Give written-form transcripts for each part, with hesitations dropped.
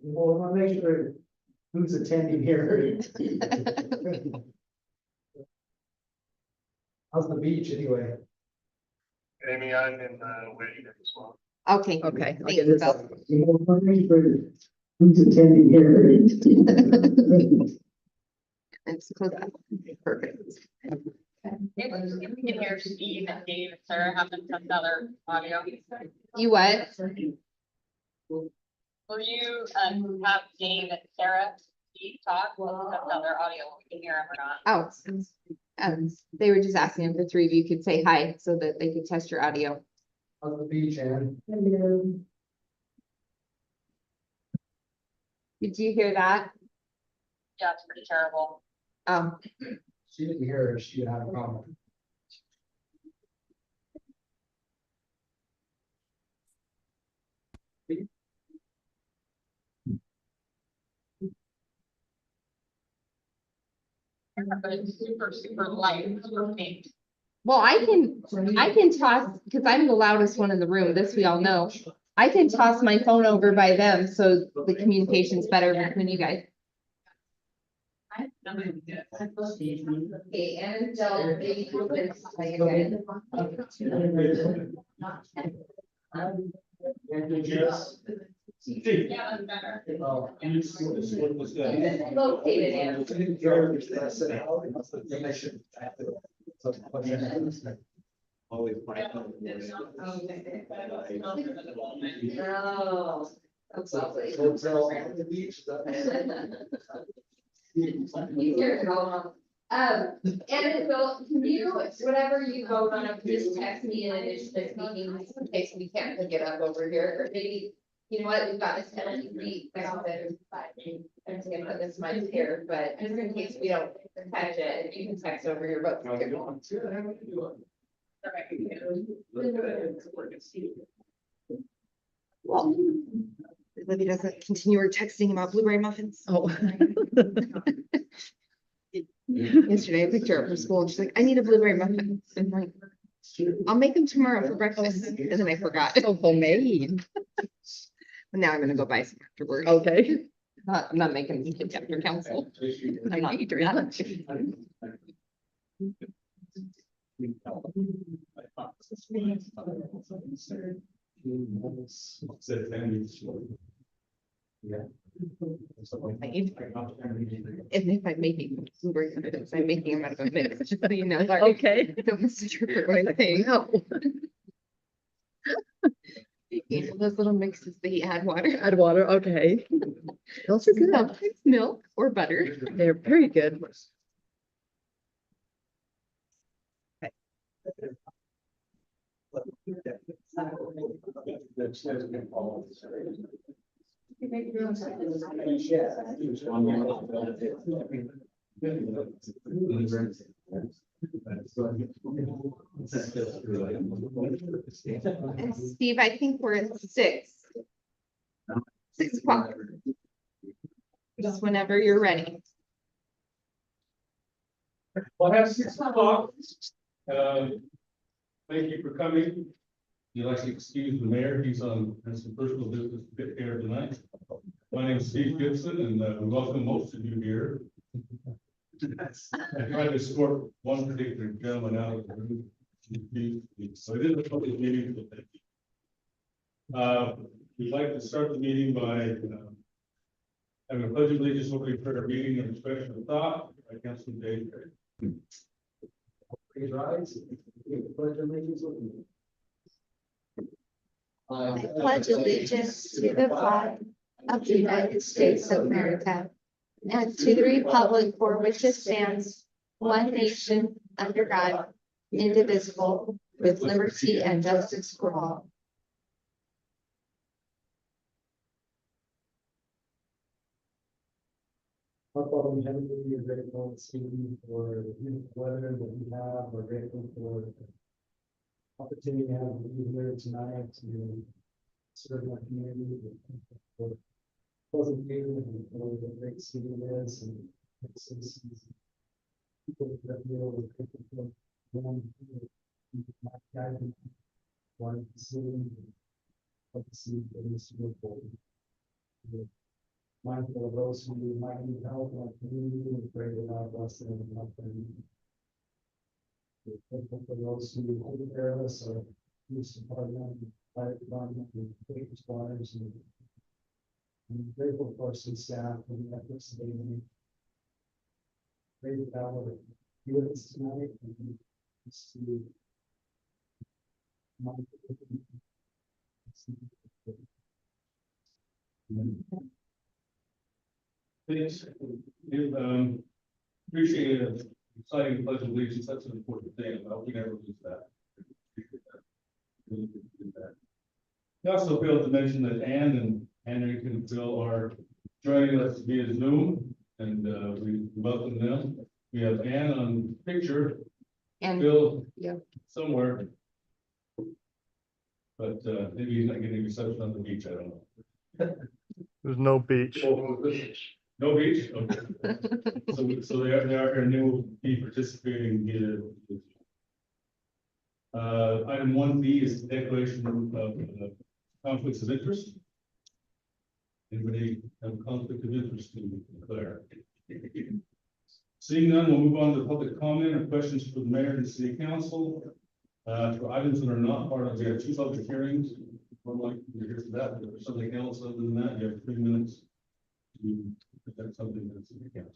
Well, I want to make sure who's attending here. How's the beach anyway? Amy, I'm in the waiting room as well. Okay. Okay. I'll Thank get you, this Bill. up. Well, I want to make sure who's attending here. It's close. Perfect. If we can hear Steve and Dave and Sarah have them test out their audio. You what? Will you have Dave and Sarah, Steve talk, we'll test out their audio, we can hear them or not. Oh, they were just asking if the three of you could say hi so that they could test your audio. How's the beach, Ann? Did you hear that? Yeah, it's pretty terrible. Oh, She didn't hear her, she had a problem. But it's super, super light, super faint. well, I can toss, because I'm the loudest one in the room, this we all know. I can toss my phone over by them, so the communication's better between you guys. Okay, and Yes. Yeah, that's better. Located Always. Oh, that's lovely. And Bill, can you, whatever you vote on, just text me in addition to meetings in case we can't pick it up over here, or maybe, you know what, we've got this penalty free, like I said, I'm just gonna put this mic here, but just in case we don't catch it, if you can text over your vote. Well, Libby doesn't continue her texting about blueberry muffins. Oh. Yesterday, I picked her up from school and she's like, I need a blueberry muffin. I'm like, I'll make them tomorrow for breakfast. And then I forgot. So homemade. And now I'm gonna go buy some afterwards. Okay. I'm not making these kids after council. I'm not eating lunch. And if I'm making blueberry muffins, I'm making them out of a mix, just so you know. Okay. Don't misinterpret what I'm saying. You know, those little mixes that you add water. Add water, okay. Those are good. Sometimes milk or butter. They're very good. And Steve, I think we're at 6. 6 o'clock. Just whenever you're ready. Well, have 6 o'clock. Thank you for coming. You'd like to excuse the mayor, he's on, has some personal business to take care of tonight. My name is Steve Gibson, and we welcome most of you here. I tried to escort one particular gentleman out of the room. So it is a public meeting. But thank you. We'd like to start the meeting by having a pledge of allegiance over the prayer meeting and expression of thought by Councilman Dave. Please rise. Pledge allegiance with me. I pledge allegiance to the flag of the United States of America and to the republic for which it stands, one nation, under God, indivisible, with liberty and justice for all. Our Father in heaven, we are grateful this evening for the beautiful weather that we have. We're grateful for the opportunity to have you here tonight to serve our community. For Pleasant View and for the great city it is and its citizens. People that feel we're grateful for them. Guiding one city. Of the city that is so important. mindful of those who might need help in our community and pray without blessing and help them. We're thankful for those who take care of us, our police department, fire department, and first responders, and I'm grateful for some staff and the efforts they make. Pray that God will be with us tonight and just to Thanks. Appreciate it. Exciting pledge of allegiance. That's an important thing. I hope we never lose that. Appreciate that. Really appreciate that. We also failed to mention that Ann and Henry and Phil are joining us via Zoom, and we welcome them. We have Ann on picture, And Phil yeah. somewhere. But maybe he's not getting reception on the beach. I don't know. There's no beach. No beach? Okay. So they are, and they will be participating via. Item 1B is the declaration of conflicts of interest. Anybody have a conflict of interest to declare? Seeing none, we'll move on to public comment or questions for the mayor and city council. For items that are not part of, we have 2 public hearings. One like you're here for that, but if there's something else other than that, you have 3 minutes to present something that's in the council.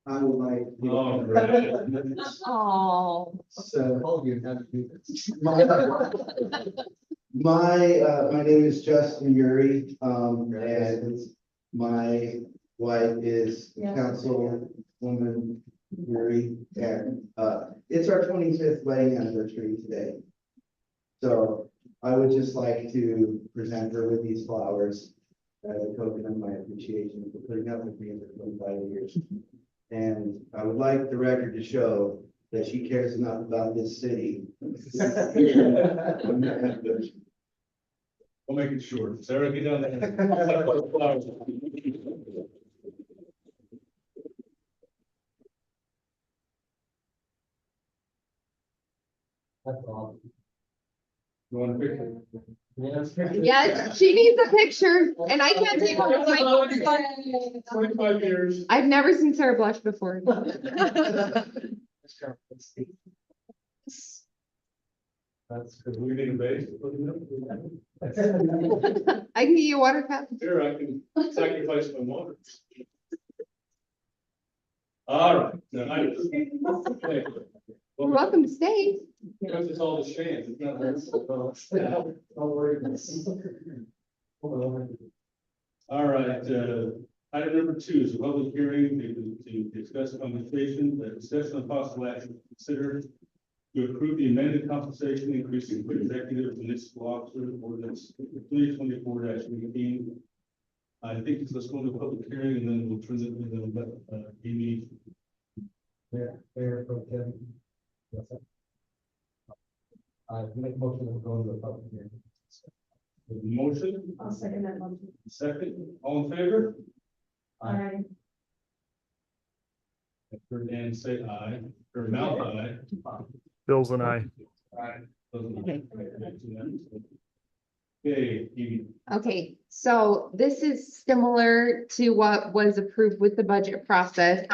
I would like. All right. Oh. So. My name is Justin Uri, and my wife is Councilwoman Uri, and it's our 25th wedding anniversary today. So I would just like to present her with these flowers as a token of my appreciation for putting up with me for 25 years. And I would like the record to show that she cares enough about this city. We'll make it short. Sarah, get down there. That's all. You want a picture? Yes, she needs a picture and I can't take one. 25 years. I've never seen Sarah blush before. That's because we need a base. I can get you a water cup. Here, I can sacrifice my water. All right. Now, okay. You're welcome to stay. Because it's all the chance. It's not all right. Item number 2 is a public hearing to discuss compensation, the discussion of possible action consider to approve the amended compensation increasing for executive municipal officer ordinance 2024-18. I think let's go to the public hearing and then we'll present it and then let Amy. Mayor Pro Tem. Make motion to go to the public hearing. The motion. I'll second that motion. Second, all in favor? Aye. Heard Ann say aye, or mouth aye. Bill's and I. Okay, Amy. Okay, so this is similar to what was approved with the budget process.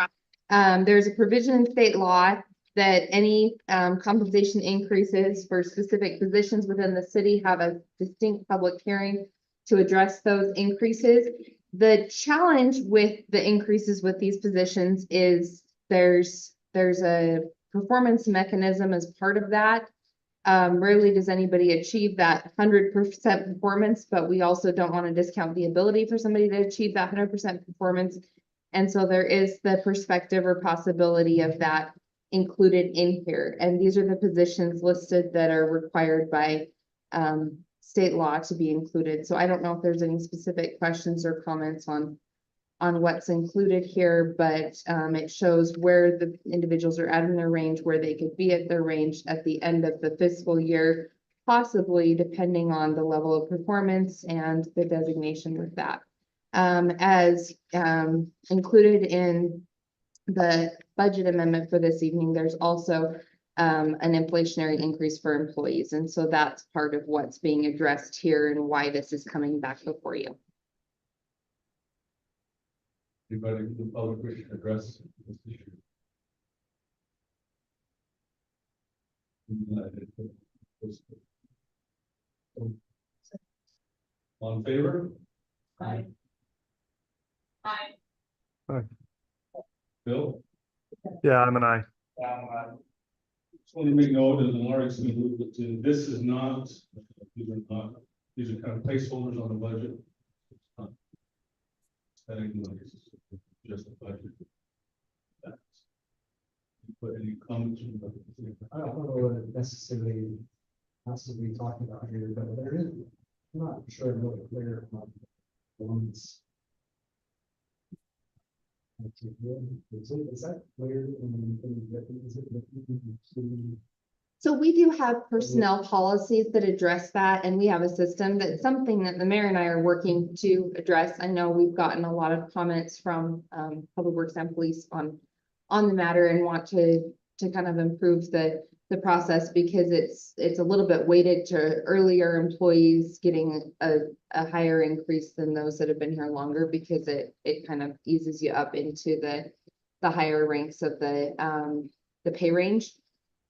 There's a provision in state law that any compensation increases for specific positions within the city have a distinct public hearing to address those increases. The challenge with the increases with these positions is there's a performance mechanism as part of that. Rarely does anybody achieve that 100% performance, but we also don't want to discount the ability for somebody to achieve that 100% performance. And so there is the perspective or possibility of that included in here. And these are the positions listed that are required by state law to be included. So I don't know if there's any specific questions or comments on what's included here, but it shows where the individuals are at in their range, where they could be at their range at the end of the fiscal year, possibly depending on the level of performance and the designation with that. As included in the budget amendment for this evening, there's also an inflationary increase for employees. And so that's part of what's being addressed here and why this is coming back before you. Anybody in the public wish to address this issue? All in favor? Aye. Aye. Bill? Yeah, I'm an I. Just want to make note, and Laura's going to move it to, this is not, these are kind of placeholders on the budget. It's not spending money, it's just the budget. That's- you Put any comments? I don't know what it necessarily has to be talking about here, but there is, I'm not sure I'm really clear on the ones. Is that clear? So we do have personnel policies that address that, and we have a system that's something that the mayor and I are working to address. I know we've gotten a lot of comments from Public Works and Police on the matter and want to kind of improve the process because it's a little bit weighted to earlier employees getting a higher increase than those that have been here longer because it kind of eases you up into the higher ranks of the pay range.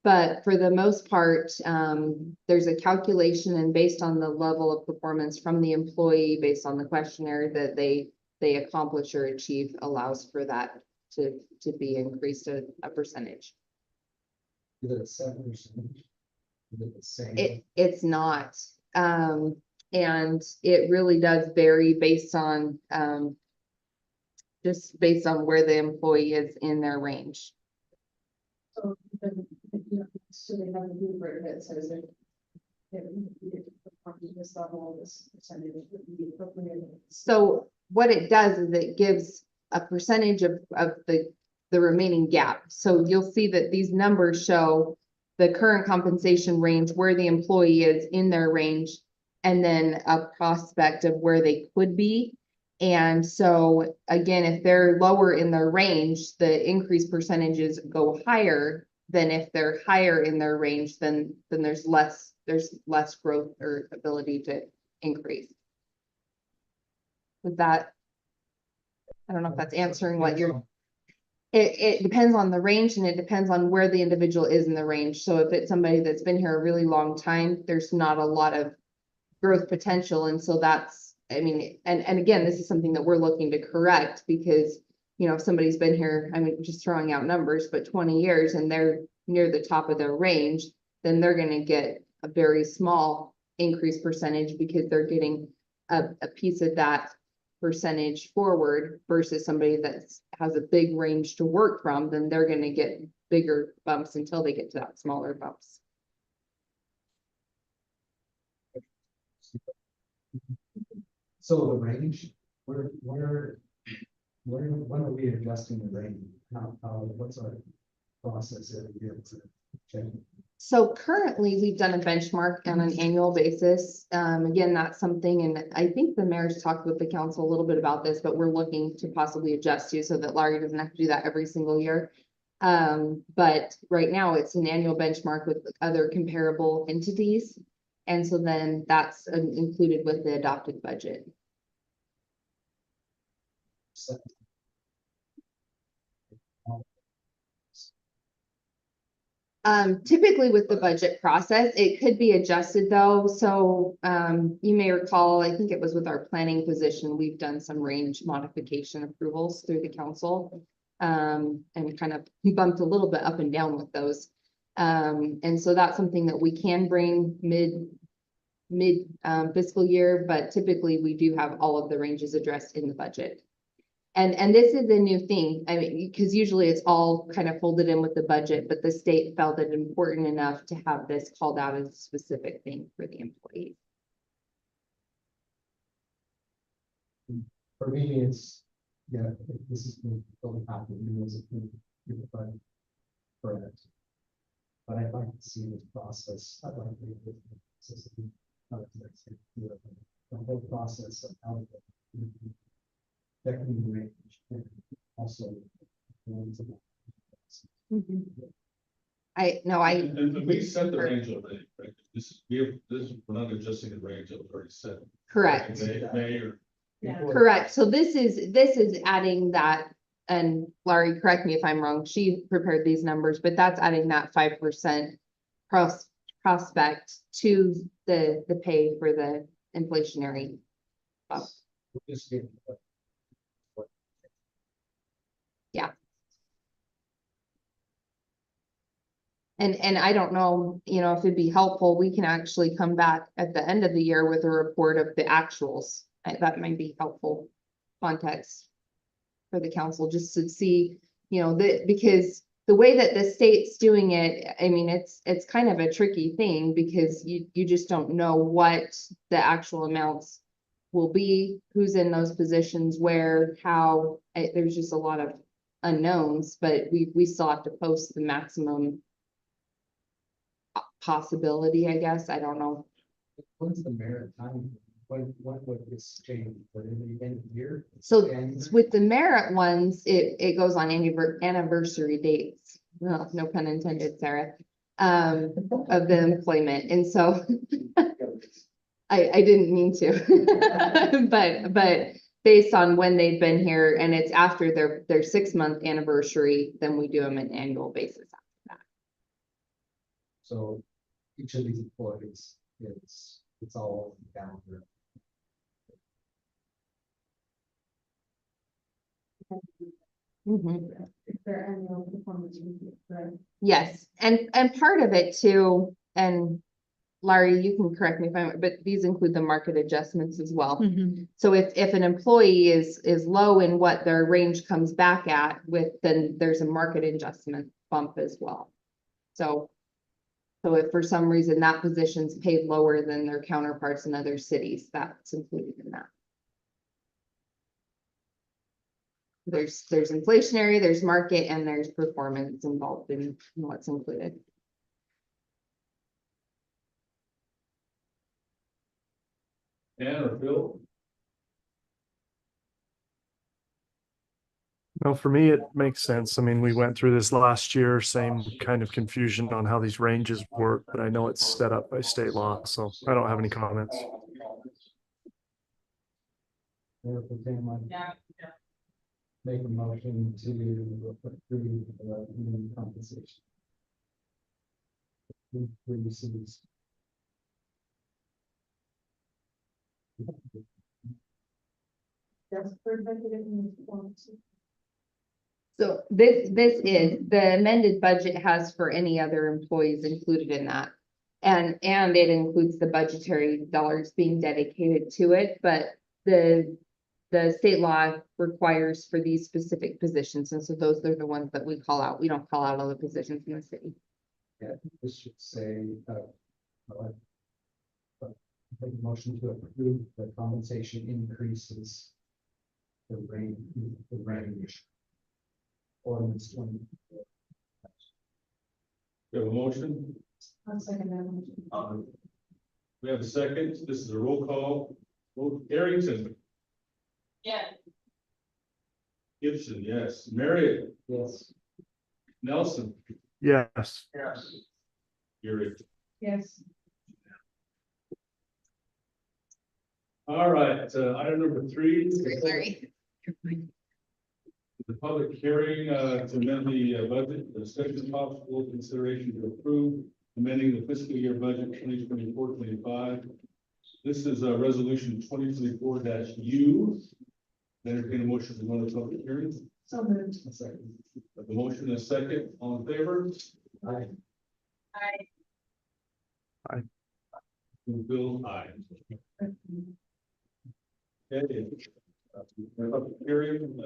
But for the most part, there's a calculation and based on the level of performance from the employee, based on the questionnaire that they accomplish or achieve allows for that to be increased a percentage. Is it a 7%? Is it the same? It's not. And it really does vary based on just based on where the employee is in their range. So then, so they have a rubric that says that. This level, this percentage would be appropriate. So what it does is it gives a percentage of the remaining gap. So you'll see that these numbers show the current compensation range, where the employee is in their range, and then a prospect of where they could be. And so again, if they're lower in their range, the increase percentages go higher than if they're higher in their range, then there's less growth or ability to increase. With that, I don't know if that's answering what you're. It depends on the range and it depends on where the individual is in the range. So if it's somebody that's been here a really long time, there's not a lot of growth potential. And so that's, I mean, and again, this is something that we're looking to correct because, you know, if somebody's been here, I mean, just throwing out numbers, but 20 years and they're near the top of their range, then they're going to get a very small increase percentage because they're getting a piece of that percentage forward versus somebody that has a big range to work from, then they're going to get bigger bumps until they get to that smaller bumps. So the range, when are we adjusting the range? What's our process that we get to change? So currently, we've done a benchmark on an annual basis. Again, that's something, and I think the mayor's talked with the council a little bit about this, but we're looking to possibly adjust to so that Larry doesn't have to do that every single year. But right now, it's an annual benchmark with other comparable entities. And so then that's included with the adopted budget. Typically with the budget process, it could be adjusted though. So you may recall, I think it was with our planning position, we've done some range modification approvals through the council. And kind of bumped a little bit up and down with those. And so that's something that we can bring mid fiscal year, but typically we do have all of the ranges addressed in the budget. And this is a new thing, I mean, because usually it's all kind of folded in with the budget, but the state felt it important enough to have this called out as a specific thing for the employees. For me, it's, yeah, this is going to happen, you know, as a correct. But I'd like to see this process, I'd like to be with the system, the whole process of how to checking the range and also. And we set the range already, right? We're not adjusting the range that was already set. Correct. May or Yeah. Correct. So this is adding that, and Laurie, correct me if I'm wrong, she prepared these numbers, but that's adding that 5% prospect to the pay for the inflationary. We'll just give- And I don't know, if it'd be helpful, we can actually come back at the end of the year with a report of the actuals. That might be helpful context for the council, just to see, because the way that the state's doing it, I mean, it's kind of a tricky thing because you just don't know what the actual amounts will be, who's in those positions, where, how, there's just a lot of unknowns, but we still have to post the maximum possibility, I guess. I don't know. When's the merit time? When would this change? But in the end of the year? So And with the merit ones, it goes on anniversary dates. No pun intended, Sarah, of the employment. And so I didn't mean to, but based on when they've been here and it's after their 6-month anniversary, then we do them an annual basis. so each of these employees, it's all down here. Mhm. It's their annual performance review, right? Yes, and part of it too, and Larry, you can correct me if I'm, but these include the market adjustments as well. So if an employee is low in what their range comes back at with, then there's a market adjustment bump as well. So if for some reason that position's paid lower than their counterparts in other cities, that's included in that. There's inflationary, there's market, and there's performance involved in what's included. Dan or Phil? No, for me, it makes sense. I mean, we went through this last year, same kind of confusion on how these ranges work, but I know it's set up by state law, so I don't have any comments. Mayor Pro Tem, I make a motion to approve the compensation. We receive. That's for budget and performance. So this is, the amended budget has for any other employees included in that. And it includes the budgetary dollars being dedicated to it, but the state law requires for these specific positions, and so those are the ones that we call out. We don't call out other positions in the city. Yeah, this should say, make a motion to approve the compensation increases. The range. Ordinance 20. We have a motion. I'll second that motion. We have a second. This is a roll call. Vote Arrington, Yeah. Gibson, yes. Marriott, Yes. Nelson, Yes, Gary. Yes. All right, item number 3. Larry. The public hearing to amend the budget, the discussion possible consideration to approve amending the fiscal year budget 2024-25. This is a resolution 2024-U. Entertain a motion to go to public hearing. So moved. A second. The motion is second. All in favor? Aye. Bill, aye. Okay. Public hearing,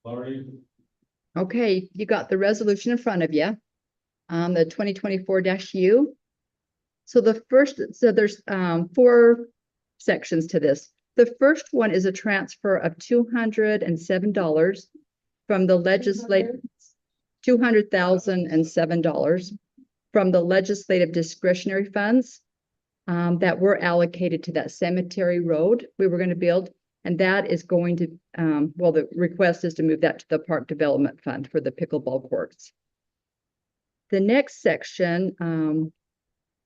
Laurie. Okay, you got the resolution in front of you. The 2024-U. So there's 4 sections to this. The first one is a transfer of $207 from the legislative, $200,007 from the legislative discretionary funds that were allocated to that cemetery road we were going to build. And that is going to, the request is to move that to the Park Development Fund for the pickleball courts. The next section,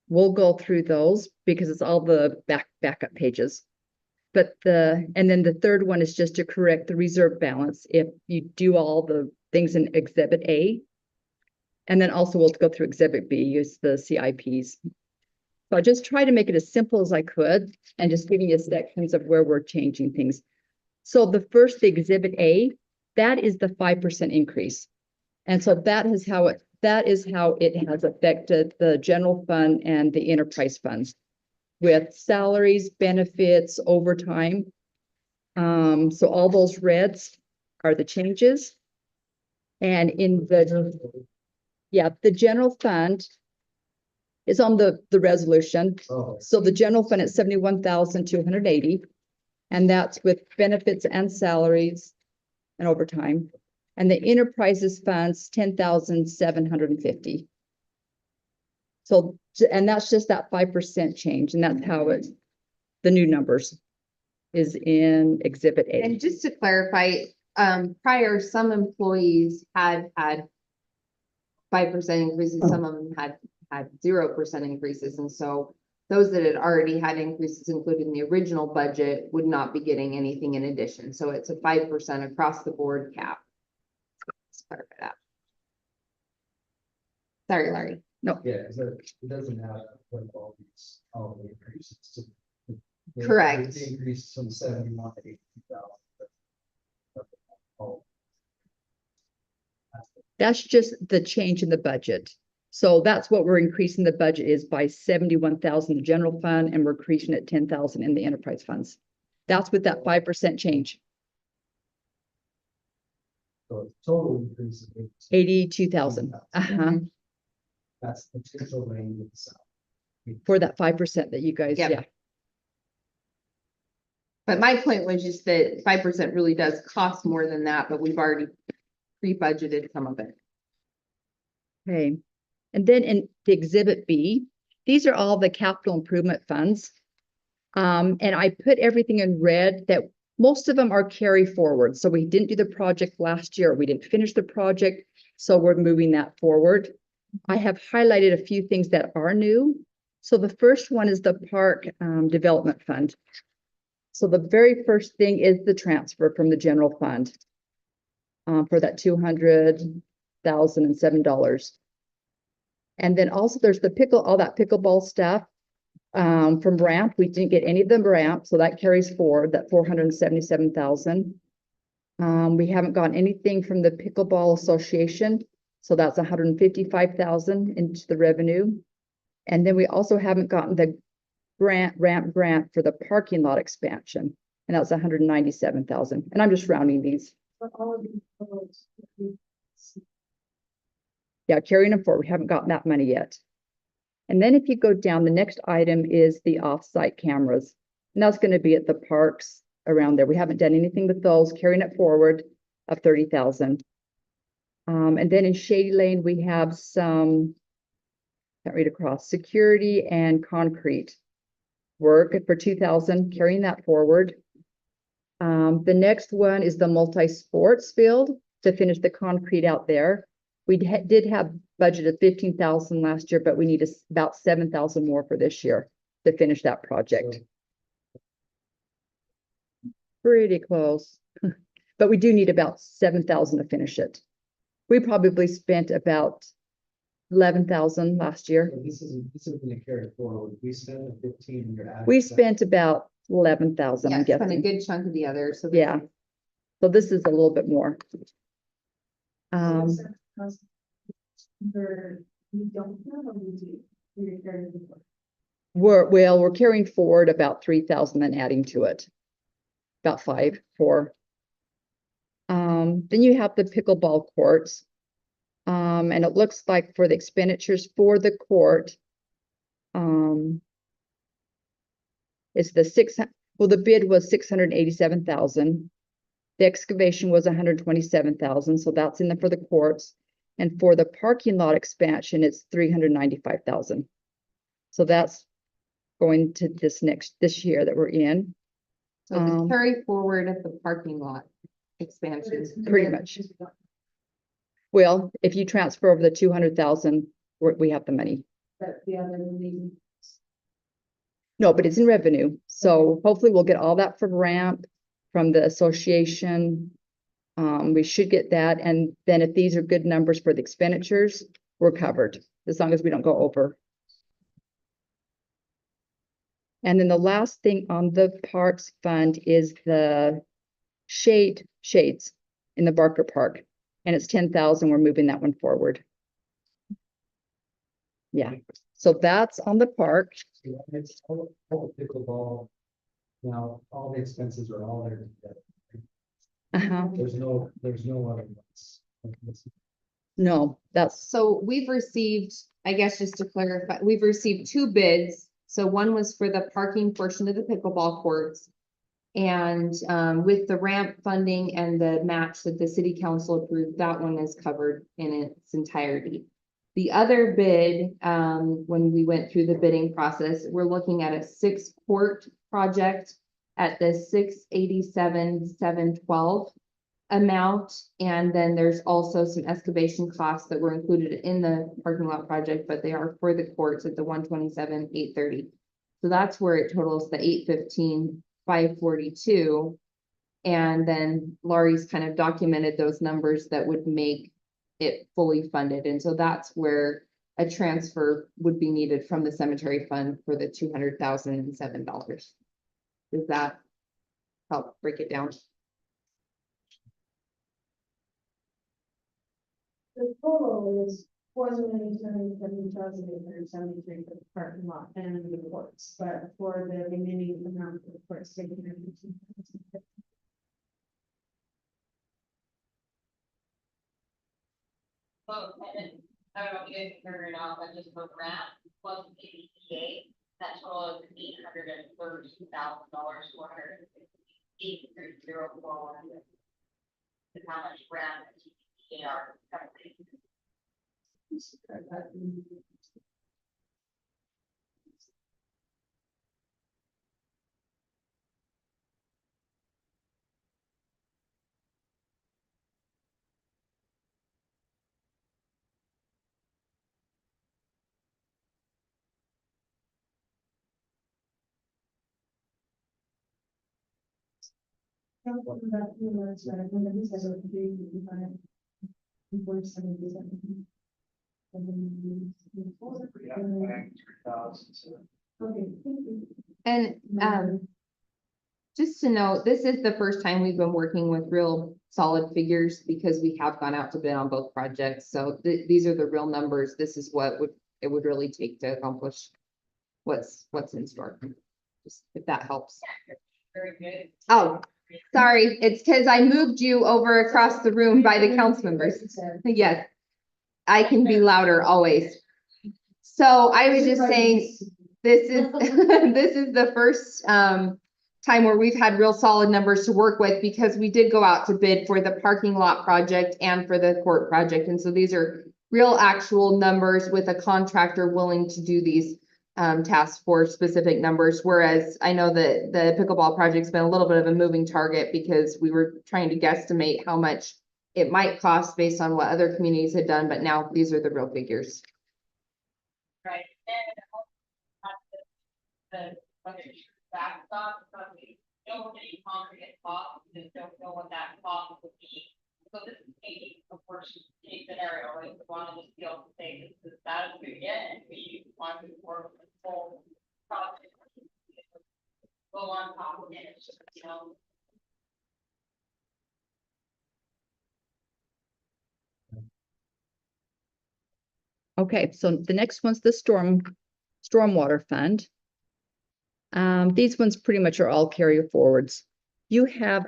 we'll go through those because it's all the backup pages. but and then the third one is just to correct the reserve balance if you do all the things in Exhibit A. And then also we'll go through Exhibit B, use the CIPs. So I just try to make it as simple as I could and just giving you sections of where we're changing things. So the first, the Exhibit A, that is the 5% increase. And so that is how it has affected the general fund and the enterprise funds with salaries, benefits, overtime. So all those reds are the changes. And in the general fund is on the resolution. Oh, So the general fund at 71,280, and that's with benefits and salaries and overtime. And the enterprises funds, 10,750. So, and that's just that 5% change, and that's how the new numbers is in Exhibit A. And just to clarify, prior, some employees had 5% increases, some of them had 0% increases, and so those that had already had increases included in the original budget would not be getting anything in addition. So it's a 5% across the board cap. Let's clarify that. Sorry, Larry. yeah, it doesn't have like all the increases. Correct. The increase from 71 to 82,000. Oh. That's just the change in the budget. So that's what we're increasing the budget is by 71,000 in the general fund, and we're increasing it 10,000 in the enterprise funds. That's with that 5% change. So total increase of 82,000. That's the potential range of the salary. For that 5% that you guys, Yep. yeah. But my point was just that 5% really does cost more than that, but we've already pre-budgeted some of it. Okay. And then in the Exhibit B, these are all the capital improvement funds. And I put everything in red that most of them are carry forward. So we didn't do the project last year. We didn't finish the project. So we're moving that forward. I have highlighted a few things that are new. So the first one is the park development fund. So the very first thing is the transfer from the general fund for that $200,007. And then also there's all that pickleball stuff from ramp. We didn't get any of the ramp, so that carries forward that 477,000. We haven't gotten anything from the Pickleball Association, so that's 155,000 into the revenue. And then we also haven't gotten the ramp grant for the parking lot expansion, and that's 197,000. And I'm just rounding these. For all of these roads, Yeah, carrying them forward. We haven't gotten that money yet. And then if you go down, the next item is the off-site cameras. And that's going to be at the parks around there. We haven't done anything with those, carrying it forward of 30,000. And then in Shady Lane, we have some, can't read across, security and concrete work for 2,000, carrying that forward. The next one is the multi-sports field to finish the concrete out there. We did have budgeted 15,000 last year, but we need about 7,000 more for this year to finish that project. Pretty close, but we do need about 7,000 to finish it. We probably spent about 11,000 last year. So this is gonna carry forward. We spent 15 year. We spent about 11,000, Yeah, I'm it's been a guessing. good chunk of the other, so. Yeah. So this is a little bit more. we don't have a routine. We're carrying forward. We're carrying forward about 3,000 and adding to it. About 4. Then you have the pickleball courts. And it looks like for the expenditures for the court, it's the bid was 687,000. The excavation was 127,000, so that's in there for the courts. And for the parking lot expansion, it's 395,000. So that's going to this year that we're in. So the carry forward of the parking lot expansion. Pretty much. Well, if you transfer over the 200,000, we have the money. But the other No, but it's in revenue. So hopefully we'll get all that from ramp, from the association. We should get that. And then if these are good numbers for the expenditures, we're covered, as long as we don't go over. And then the last thing on the Parks Fund is the shades in the Barker Park. And it's 10,000. We're moving that one forward. Yeah, so that's on the park. Yeah, it's all pickleball. Now, all the expenses are all there together. Uh-huh. There's no other ones. No, that's, So we've received, I guess just to clarify, we've received 2 bids. So one was for the parking portion of the pickleball courts. And with the ramp funding and the match that the city council approved, that one is covered in its entirety. The other bid, when we went through the bidding process, we're looking at a 6-court project at the $687,712 amount. And then there's also some excavation costs that were included in the parking lot project, but they are for the courts at the $127,830. So that's where it totals the $815,542. And then Laurie's kind of documented those numbers that would make it fully funded. And so that's where a transfer would be needed from the cemetery fund for the $200,007. Does that help break it down? The total is $4,777,873 for the parking lot and the courts, but for the remaining amount of the courts, they can have $2,000. So, and I don't know if you guys can figure it out, but just for ramp plus ADA, that total is $832,000, 408,041. Is how much ramp and TDA are covering. And just to note, this is the first time we've been working with real solid figures because we have gone out to bid on both projects. So these are the real numbers. This is what it would really take to accomplish what's in store. Just if that helps. Very good. Oh, sorry. It's because I moved you over across the room by the council members. Yes. I can be louder always. So I was just saying, this is this is the first time where we've had real solid numbers to work with because we did go out to bid for the parking lot project and for the court project. And so these are real actual numbers with a contractor willing to do these tasks for specific numbers. Whereas I know that the pickleball project's been a little bit of a moving target because we were trying to guesstimate how much it might cost based on what other communities had done, but now these are the real figures. Right, and the backstop, so we don't really concrete cost, we just don't know what that cost would be. So this is a portion scenario, right? We want to just be able to say this is that as we get, and we want to work with the full project. Go on top of it, you know. okay, so the next one's the stormwater fund. These ones pretty much are all carry forwards. You have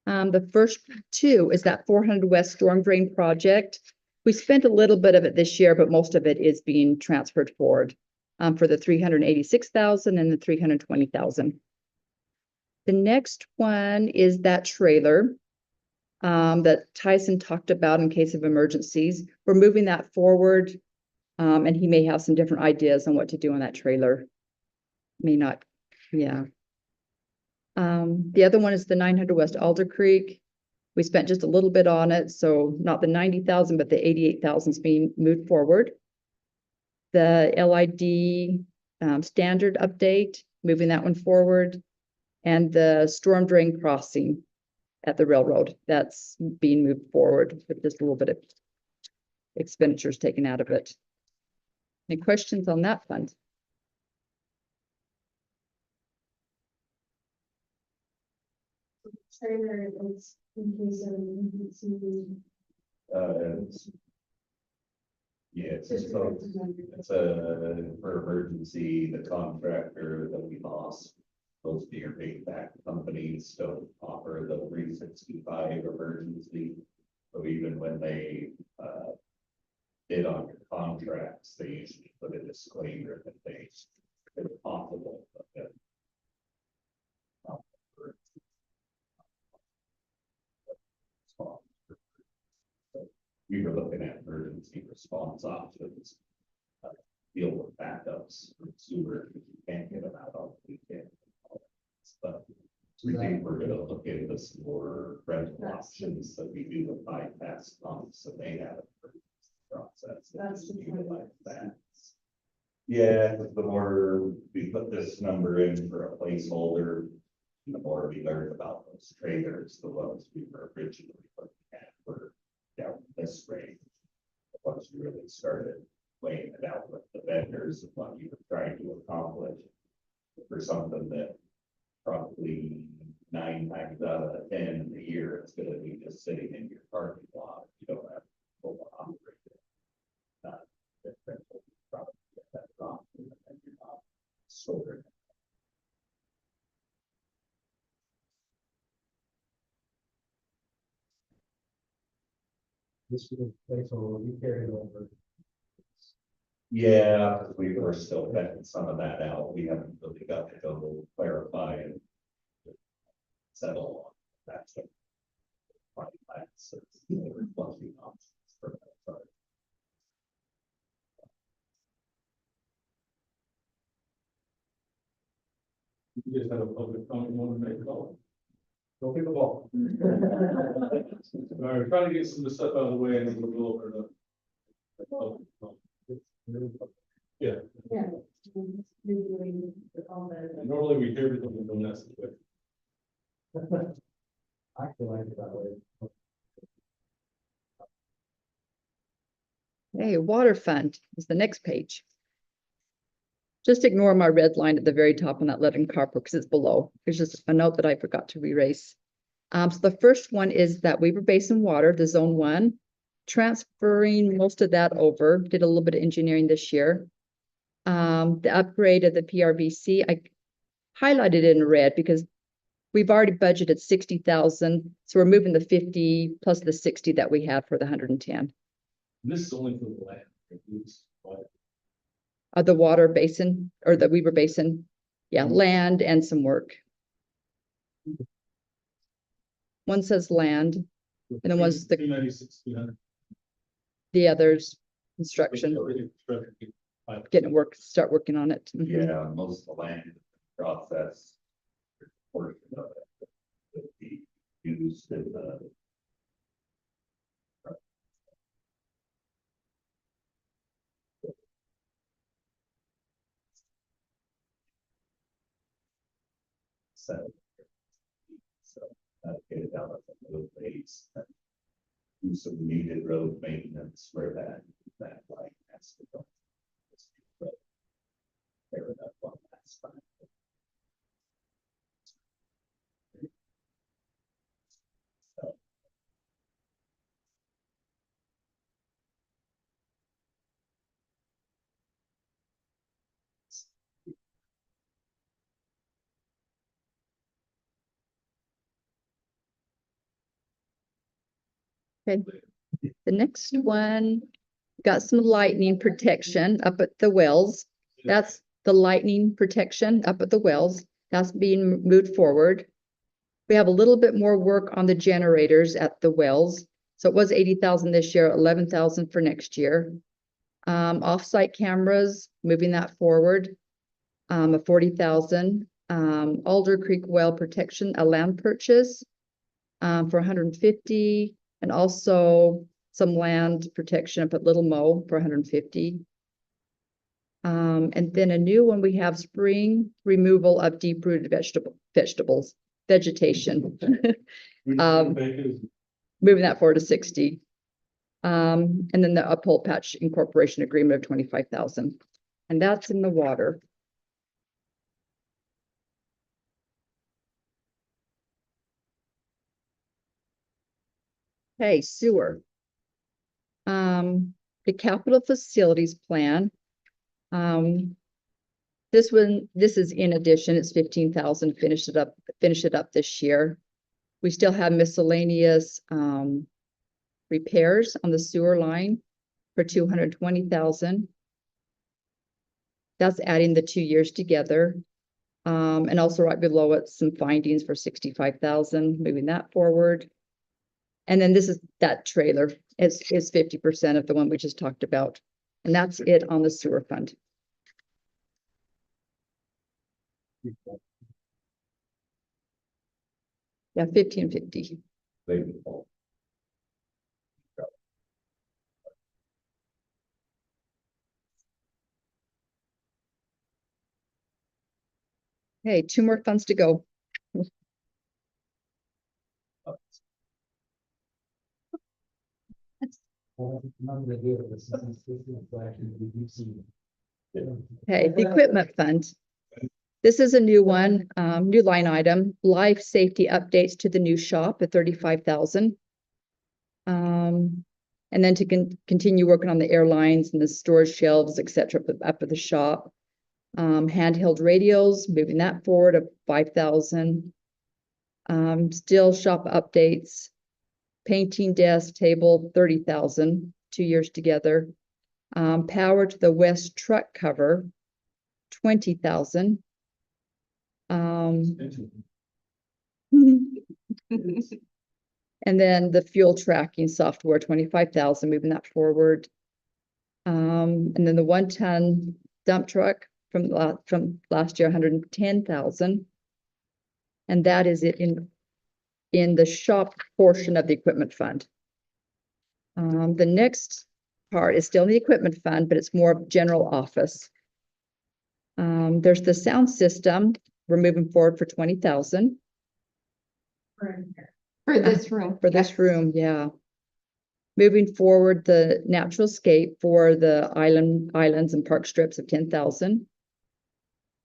the first 2 is that 400 West Storm Drain Project. We spent a little bit of it this year, but most of it is being transferred forward for the 386,000 and the 320,000. The next one is that trailer that Tyson talked about in case of emergencies. We're moving that forward. And he may have some different ideas on what to do on that trailer. May not, yeah. The other one is the 900 West Alder Creek. We spent just a little bit on it, so not the 90,000, but the 88,000 is being moved forward. The LID standard update, moving that one forward. And the storm drain crossing at the railroad, that's being moved forward with just a little bit of expenditures taken out of it. Any questions on that fund? Trailer is in case of emergency. It's- Yeah, it's just, so it's a, for emergency, the contractor that we lost. Those beer big back companies don't offer the 365 emergency. So even when they, bid on your contracts, they usually put a disclaimer that they, it's possible, but that. We were looking at emergency response options. Deal with backups from sewer, if you can't get them out on the weekend. But we think we're gonna look into some more rental options that we do with bypass pumps, so they have a process. That's the Utilize that. Yeah, the more we put this number in for a placeholder, the more we learn about those trailers, the ones we were originally looking at were down this range. Once you really started weighing it out with the vendors and what you were trying to accomplish for something that probably 9 times out of 10 in the year, it's gonna be just sitting in your parking lot. You don't have to go operate it. Different, probably get that wrong, and then you're not storing it. This was place where we carried over. Yeah, we were still vetting some of that out. We haven't really got to go clarify and settle on that. So, we're looking options for that. Sorry. You just have a public comment, you want to make it all. Don't pick a ball. All right, trying to get some of the stuff out of the way and then we'll go over the. Yeah, Yeah. Redoing all the. normally we hear everything from that situation. I feel like it that way. Hey, water fund is the next page. Just ignore my red line at the very top on that lead and copper because it's below. There's just a note that I forgot to erase. So the first one is that Weaver Basin Water, the zone 1, transferring most of that over, did a little bit of engineering this year. The upgrade of the PRVC, I highlighted it in red because we've already budgeted 60,000. So we're moving the 50 plus the 60 that we had for the 110. And this is only for the land. It's like, The water basin or the Weaver Basin. Yeah, land and some work. One says land, and then one's the 296, 300. the others construction, getting work, start working on it. Mhm. Yeah, most of the land process. Portion of it would be used in the. So, get it out of the road base. Do some needed road maintenance where that line has to go. Tear it up on that spot. Okay, the next one, got some lightning protection up at the wells. That's the lightning protection up at the wells. That's being moved forward. We have a little bit more work on the generators at the wells. So it was 80,000 this year, 11,000 for next year. Offsite cameras, moving that forward. 40,000. Alder Creek well protection, a land purchase for 150, and also some land protection up at Little Mo for 150. And then a new one, we have spring removal of deep-rooted vegetation. Um, Moving that forward to 60. And then the uphold patch incorporation agreement of 25,000. And that's in the water. Okay, sewer. The capital facilities plan. This is in addition, it's 15,000, finish it up this year. We still have miscellaneous, repairs on the sewer line for 220,000. That's adding the 2 years together. And also right below it, some findings for 65,000, moving that forward. And then this is that trailer is 50% of the one we just talked about. And that's it on the sewer fund. Yeah, 1550. Okay, 2 more funds to go. Another idea of this is actually reducing. Okay, the equipment fund. This is a new one, new line item, life safety updates to the new shop at 35,000. And then to continue working on the airlines and the storage shelves, et cetera, up at the shop. Handheld radios, moving that forward of 5,000. Still shop updates, painting desk, table, 30,000, 2 years together. Power to the west truck cover, 20,000. And then the fuel tracking software, 25,000, moving that forward. And then the 1-ton dump truck from last year, 110,000. And that is it in the shop portion of the equipment fund. The next part is still in the equipment fund, but it's more of general office. There's the sound system. We're moving forward for 20,000. For this room. For this yes. room, yeah. Moving forward, the natural scape for the islands and park strips of 10,000.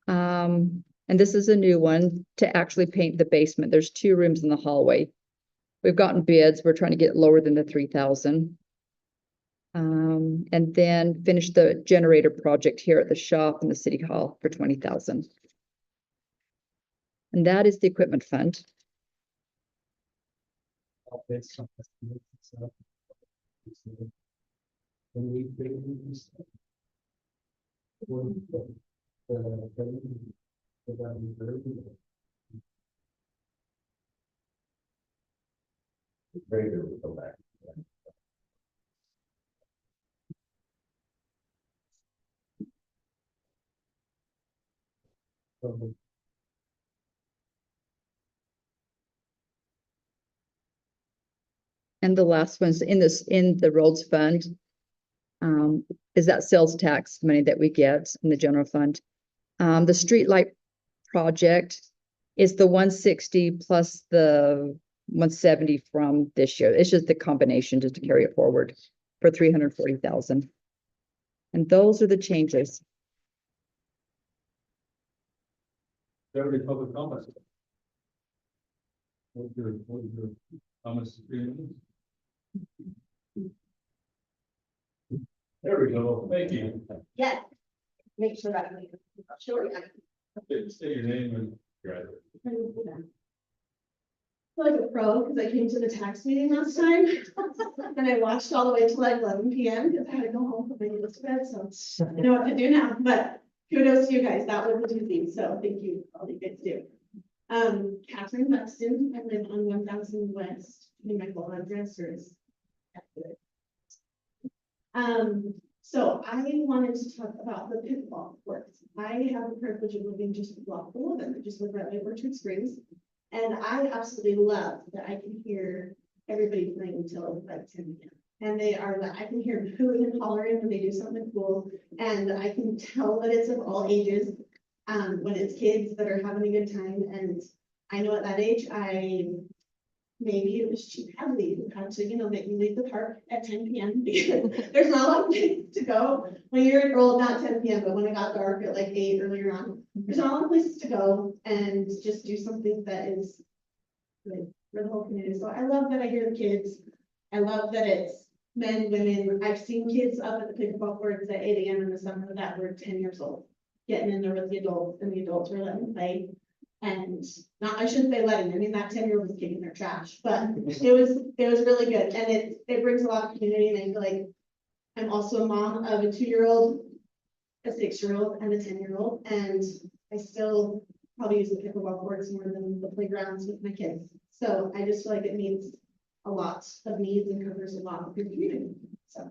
And this is a new one to actually paint the basement. There's 2 rooms in the hallway. We've gotten bids. We're trying to get lower than the 3,000. And then finish the generator project here at the shop in the city hall for 20,000. And that is the equipment fund. Based on estimates and stuff. When we bring these stuff. Grader will go back. And the last one's in the roads fund. Is that sales tax money that we get in the general fund. The streetlight project is the 160 plus the 170 from this year. It's just the combination just to carry it forward for 340,000. And those are the changes. Every public comment. What your comments? There we go, thank you. Yeah. Make sure that. Sure. Say your name and your address. Like a pro, because I came to the tax meeting last time, and I watched all the way till like 11 p.m. because I had to go home for baby to bed, so I know what to do now, but kudos to you guys, that was a doozy, so thank you, for all you guys do. Catherine Buxton, I live on 1,000 West, my full address is. So I wanted to talk about the pickleball courts. I have the privilege of living just a block below them, I just live right by Orchard Springs. And I absolutely love that I can hear everybody playing until like 10 p.m. And they are, I can hear hooting and hollering when they do something cool, and I can tell that it's of all ages. When it's kids that are having a good time, and I know at that age, maybe it was too heavy, you had to, make you leave the park at 10 PM because there's not a lot of places to go. When you're, well, not 10 PM, but when it got dark at like 8 earlier on, there's not a lot of places to go and just do something that is good for the whole community. So I love that I hear the kids. I love that it's men, women. I've seen kids up at the pickleball courts at 8 AM in the summer that were 10 years old, getting in there with the adults, and the adults were letting them play. And I shouldn't say letting, I mean, that 10-year-old was kicking their trash, but it was really good, and it brings a lot of community, and I feel like I'm also a mom of a 2-year-old, a 6-year-old, and a 10-year-old, and I still probably use the pickleball courts more than the playgrounds with my kids. So I just feel like it meets a lot of needs and covers a lot of your community. So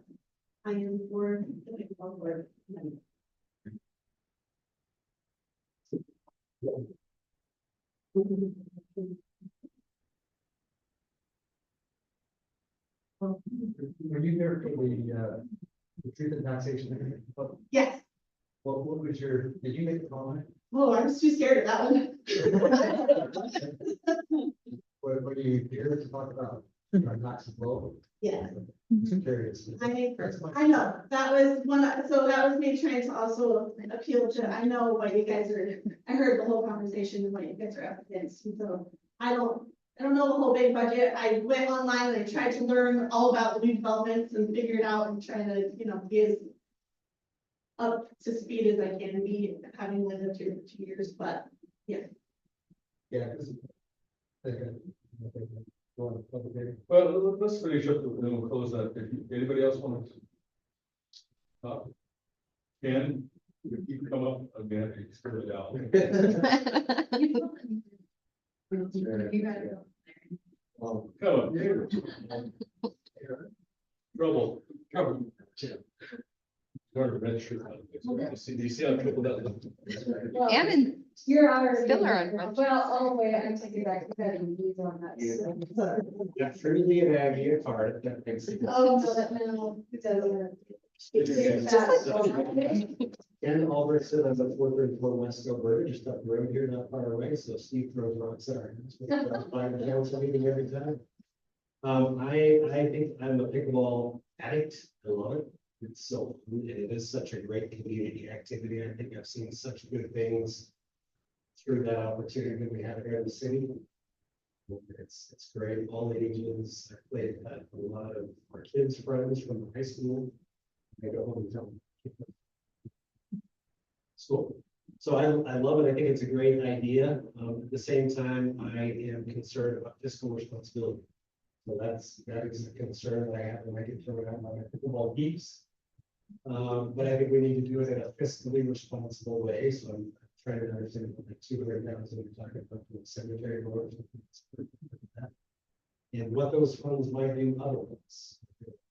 I am for the pickleball court. Were you there for the truth and taxation? Yes. What was did you make a comment? Oh, I was too scared of that one. Were you here to talk about taxes low? Yeah. Just curious. I know, that was so that was me trying to also appeal to, I know what you guys are, I heard the whole conversation and what you guys are up against, and so I don't know the whole big budget. I went online and I tried to learn all about the new developments and figure it out and try to, be as up to speed as I can be, having lived here for 2 years, but Yeah. 'Cause- Go on, public hearing. Well, let's finish up, and then we'll close that. If anybody else wants to talk? Ken, if you come up again, you spit it out. Well, Come on. Trouble. Trouble. Wear a red shirt. Do you see how trouble that looks? And in You're already. Still are on. Well, all the way, I take it back, we gotta use on that. Yeah, truly an Aggie card that makes it. oh, no, it doesn't. Ken Albertson, I'm at 434 West Alberta, just up the road here, not far away, so Steve throws rocks at our house. By the council meeting every time. I think I'm a pickleball addict, I love it. It's so, and it is such a great community activity. I think I've seen such good things through that opportunity that we have here in the city. It's great, all ages. I played a lot of our kids' friends from high school. I go home and tell them. So I love it. I think it's a great idea. At the same time, I am concerned about fiscal responsibility. So that is a concern that I have when I get thrown out by my pickleball heaps. But I think we need to do it in a fiscally responsible way. So I'm trying to understand what the 200,000 we're talking about for the cemetery board. And what those funds might do otherwise.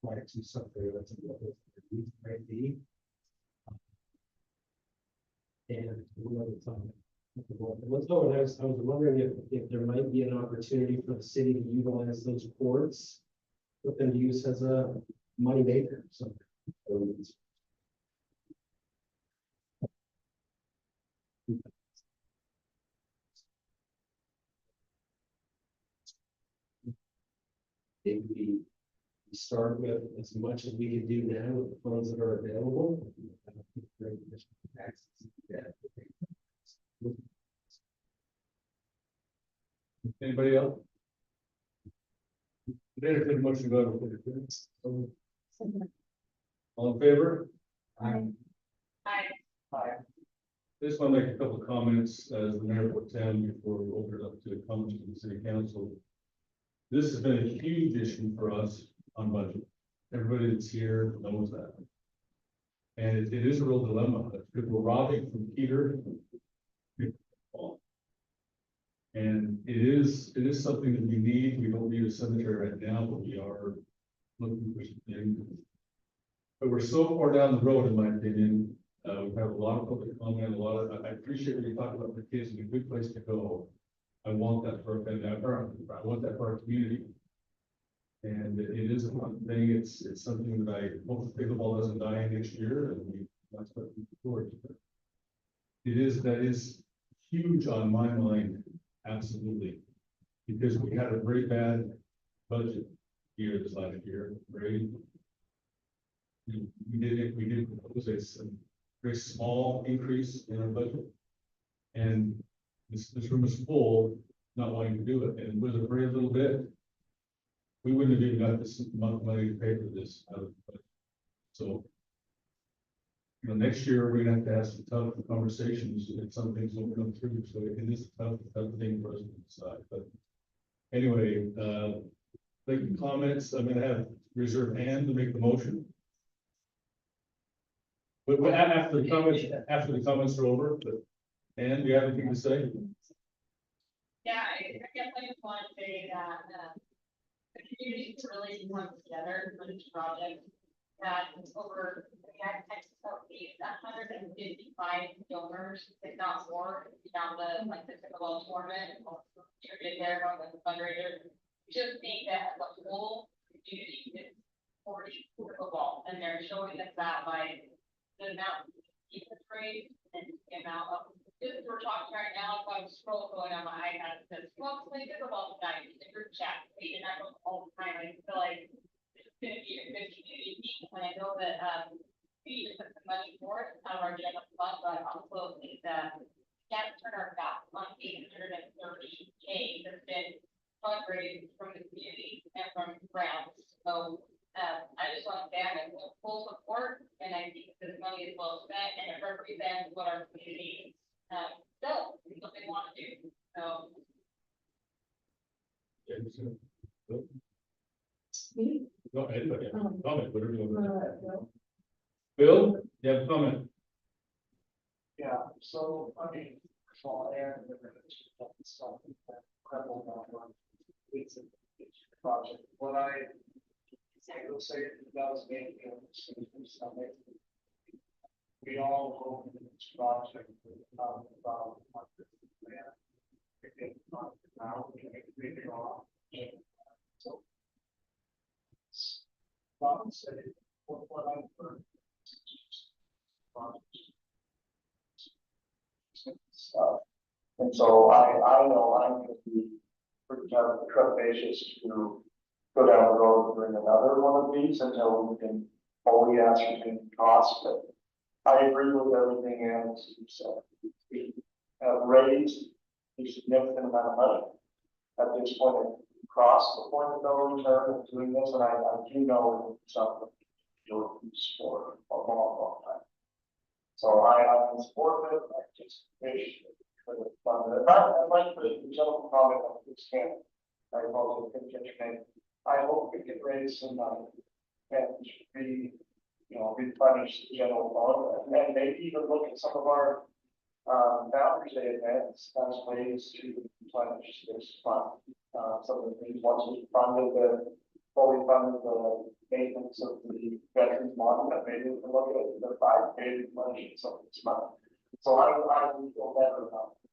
Might do something that's what those needs might be. And another time. I was wondering if there might be an opportunity for the city to utilize those courts, put them to use as a money maker. Maybe we start with as much as we can do now with the funds that are available. Anybody else? Very much to go. All in favor? I, Just want to make a couple of comments as the mayor pro tem before we open it up to the comments from the city council. This has been a huge issue for us on budget. Everybody that's here knows that. And it is a real dilemma. We're robbing from Peter. And it is something that we need. We don't need a cemetery right now, but we are looking for some things. But we're so far down the road, in my opinion. We have a lot of public comment, I appreciate when you talk about the kids in a good place to go. I want that for our family, I want that for our community. And it is a fun thing, it's something that I hope pickleball doesn't die next year, and that's what we look forward to. That is huge on my mind, absolutely. Because we had a very bad budget year this last year, very. We did propose a very small increase in our budget. And this room is full, not wanting to do it, and with a very little bit, we wouldn't have even got this amount of money to pay for this out of the budget. So, you know, next year, we're gonna have some tough conversations, and some things will come through, so it is a tough thing for us to decide, but anyway, like comments, I'm gonna have reserve hand to make the motion. But after the comments are over, but, Ann, do you have anything to say? Yeah, I guess I just want to say that, the community really comes together for this project. That over, I texted out 155 donors, if not more, down the, like, the pickleball tournament, or contributed there, on the fundraiser. Just think that the whole community is for pickleball, and they're showing us that by the amount of people raised and the amount of, just we're talking right now, if I'm scrolling going on my iPad, it says, well, play pickleball tonight, in the group chat, and I go all the time, I feel like it's gonna be a good community meeting, and I know that, we need to put some money for it out of our general fund, but I also think that we can't turn our back on 830K that's been fundraised from the community and from grants, so I just want to say I'm in full support, and I think this money is well spent, and it represents what our community does, what they want to do. So, Go ahead, comment, whatever you want. Bill, you have a comment? Yeah, so, I mean, small air, stuff, incredible, it's a project, what I will say in 2008, we all hope in this project, about now, we can make it off. So. Bob said, what I've heard. Stuff. And so I know I'm gonna be pretty trepidatious to go down the road and bring another one of these until we can fully ascertain the cost, but I agree with everything else you said. We have raised a significant amount of money at this point, across the point of no return of doing this, and I do know something you'll use for a long time. So I'm supportive, I just wish for the fund. I'd like the general comment on this camp. I also think that I hope we can raise some money and replenish the general fund, and maybe even look at some of our Boundaries Day events as ways to replenish this fund. Some of the things, once we fully funded the maintenance of the Veterans Monument, maybe we can look at the 5K replenishing some of this money. So I would feel better about it.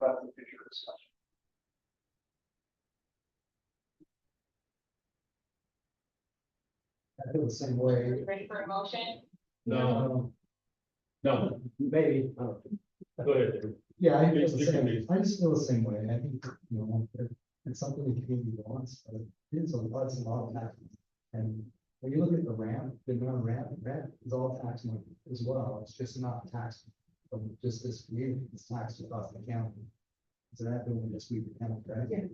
That's the future discussion. I feel the same way. ready for a motion? No, Maybe. go ahead. Yeah, I feel Yes, the you can same, be. I just feel the same way, I think, it's something the community wants, but it's a lot of tax. And when you look at the ramp is all tax money as well, it's just not tax from just this community, it's taxed across the county. So that when we sweep the county, right? Yeah.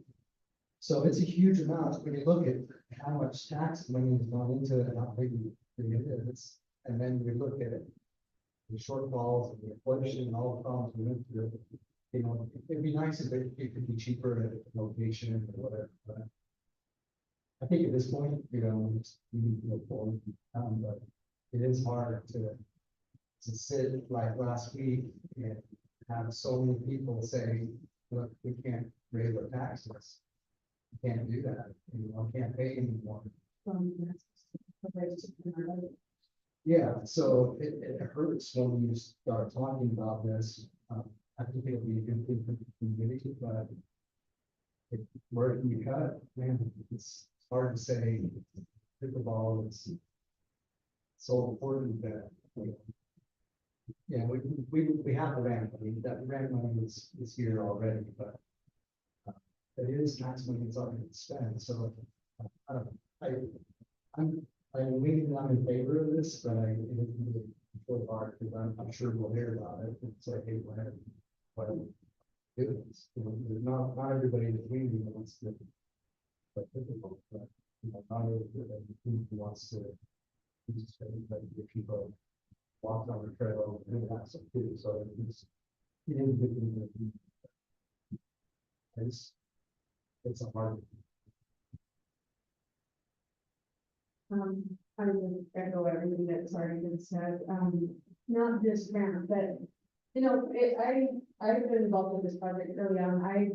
So it's a huge amount, when you look at how much tax money has gone into it, and how big it is, and then we look at it. The shortfalls and the inflation and all the problems we went through, it'd be nice if it could be cheaper at a location or whatever, but. I think at this point, we need to move forward, but it is hard to sit like last week and have so many people say, look, we can't raise our taxes. We can't do that, I can't pay anymore. Yeah, so it hurts when you start talking about this. I think it'll be a good thing for the community, but where can you cut it? Man, it's hard to say pickleball is so important that, you know, yeah, we have the ramp, I mean, that ramp money is here already, but it is maximum it's already spent, so I don't know. I'm leaning, I'm in favor of this, but it isn't really before the bar, because I'm sure we'll hear about it, it's like, hey, whatever. Do this, you know, there's not everybody in the community that wants to. But difficult, but, you know, not everybody who wants to. But if people walk on the trail, and have some food, so it's. It is good to do. It's a hard. I would echo everything that's already been said, not just grant, but, you know, I've been involved with this project early on, I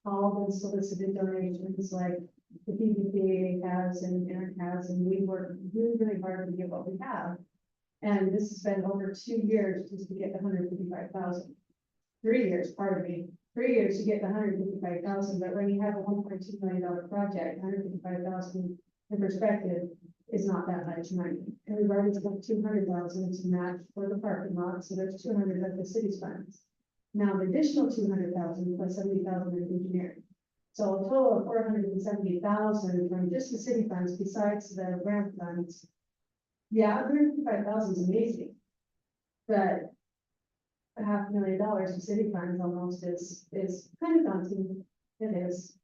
called and solicited donations like the PPPA has and Eric has, and we worked really, really hard to get what we have. And this has been over 2 years just to get the 155,000. 3 years, pardon me, 3 years to get the 155,000, but when you have a $1.2 million project, 155,000 in perspective is not that much money. And we've already spent 200,000 to match for the parking lot, so there's 200 of the city's funds. Now, the additional 200,000 plus 70,000 in engineering. So a total of 470,000 from just the city funds besides the grant funds. Yeah, 155,000 is amazing. But $500,000 in city funds almost is kind of daunting. It is.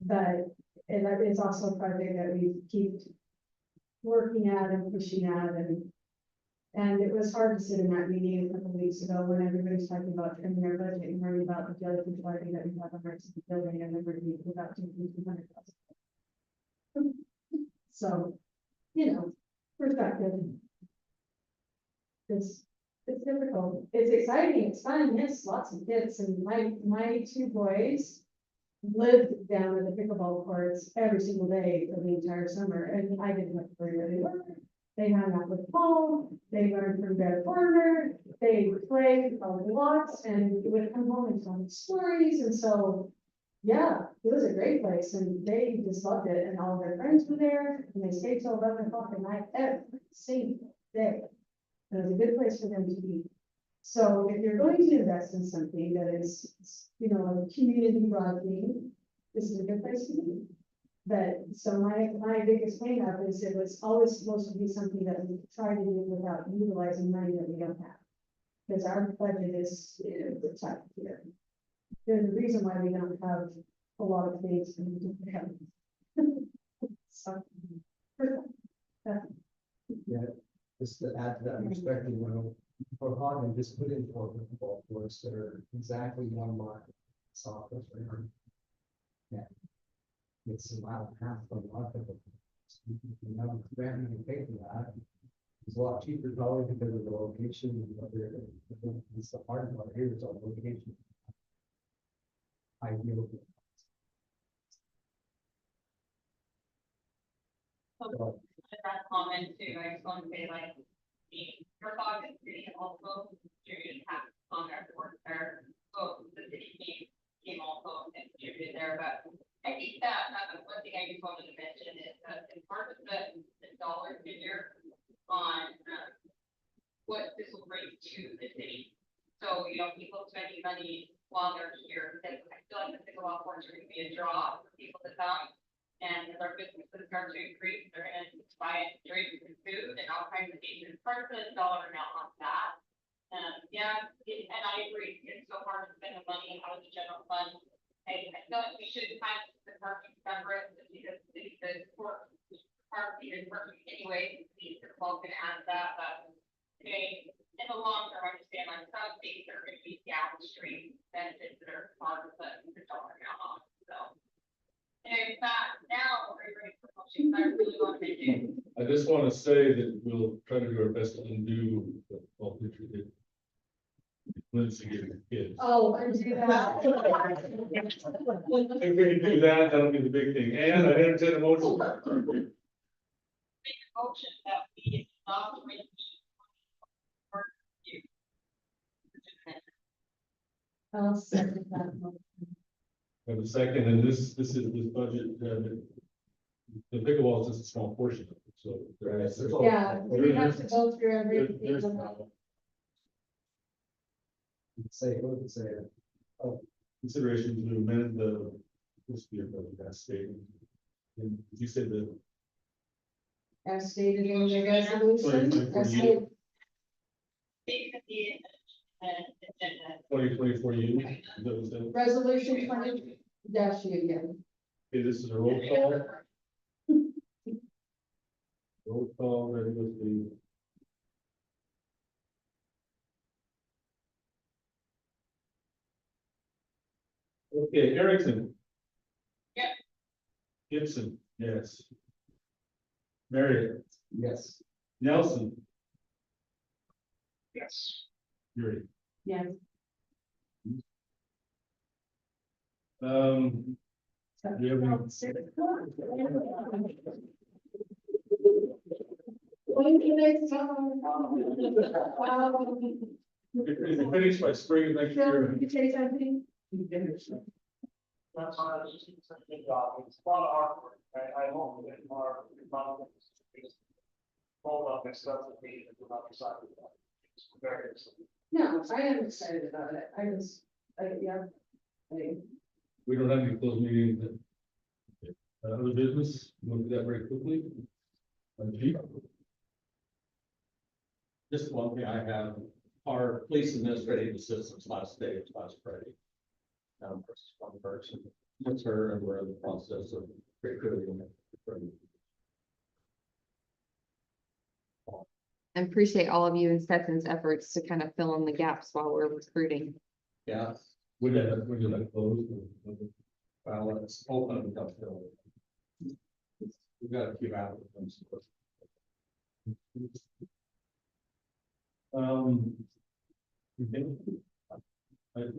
But it is also a project that we keep working at and pushing at, and it was hard to sit in that meeting a couple of weeks ago when everybody's talking about trimming their budget and worrying about the jellyfish lighting that we have on our city building, and then we're about 200,000. So, you know, perspective. It's difficult. It's exciting. It's fun. Yes, lots of kids, and my 2 boys lived down at the pickleball courts every single day for the entire summer, and I didn't have to worry where they were. They hung out with Paul, they learned from their partner, they played a lot, and would come home and tell me stories, and so, yeah, it was a great place, and they just loved it, and all of their friends were there, and they stayed till 11 o'clock at night every single day. It was a good place for them to be. So if you're going to invest in something that is, you know, a community broadband, this is a good place to be. But so my biggest hang up is it was always supposed to be something that we try to do without utilizing money that we don't have. Because our budget is tight here. There's a reason why we don't have a lot of things. So. Yeah, just to add to that perspective, you know, for Hagen, just put in 4 pickleball courts that are exactly 1 mile south of there. Yeah. It's a mile and a half from Market. You know, granting you pay for that. It's a lot cheaper probably because of the location. It's the hard part here is our location. Ideal. So, that comment too, I just want to say like, your thought is pretty also, you're gonna have on their board there. So the city came also and contributed there, but I think that, one thing I just wanted to mention is that in part of the dollar figure on, what this will bring to the city. So, you know, people spending money while they're here, because I feel like the pickleball courts are gonna be a draw for people to come. And as our businesses start to increase, they're gonna buy it, drink and food and all kinds of things. And part of the dollar amount on that. Yeah, and I agree, it's so hard to spend the money out of the general fund. I feel like we should kind of the parking separate because the court parking is perfect anyway. The pickleball can add that, but okay, in the long term, I understand like some things are gonna be downstream benefits that are part of the dollar amount on, so. And in fact, now we're ready for motion. I really want to do. I just want to say that we'll try to do our best to undo what we did. Lindsay gave the kids. Oh, I do that. If we can do that, that'll be the big thing. And I entertain a motion. Make a motion that we adopt resolution. I'll second that. Have a second, and this is this budget, the pickleball is just a small portion of it, so. there's- Yeah, we have to go through there- everything. there's- Say, what would say, Consideration to amend the fiscal year budget as stated. And you said that As stated in the resolution, as stated, Basically, and 2024 you, is that what you said? resolution 20 dash U, yeah. Okay, this is a roll call. Roll call, ready with the. Okay, Erickson. Yeah. Gibson, yes. Marriott, yes. Nelson, Yes. Yuri. Yes. Do you have any? When can I start? If you finish by spring of next Phil, year. you say something? That's why I was just thinking about, it's a lot of hard work, I hope that our. Hold up and stuff with me and we're not excited about it. It's very exciting. No, I am excited about it. Yeah. We don't have any closed meetings. Other business, you want to do that very quickly? Chief? Just one thing I have, our police administrative assistants last day, last Friday. Versus one person, it's her, and we're in the process of recruiting. I appreciate all of you and Stetson's efforts to kind of fill in the gaps while we're recruiting. Yeah, Would that close? well, it's open until. We've got a few applicants. Okay.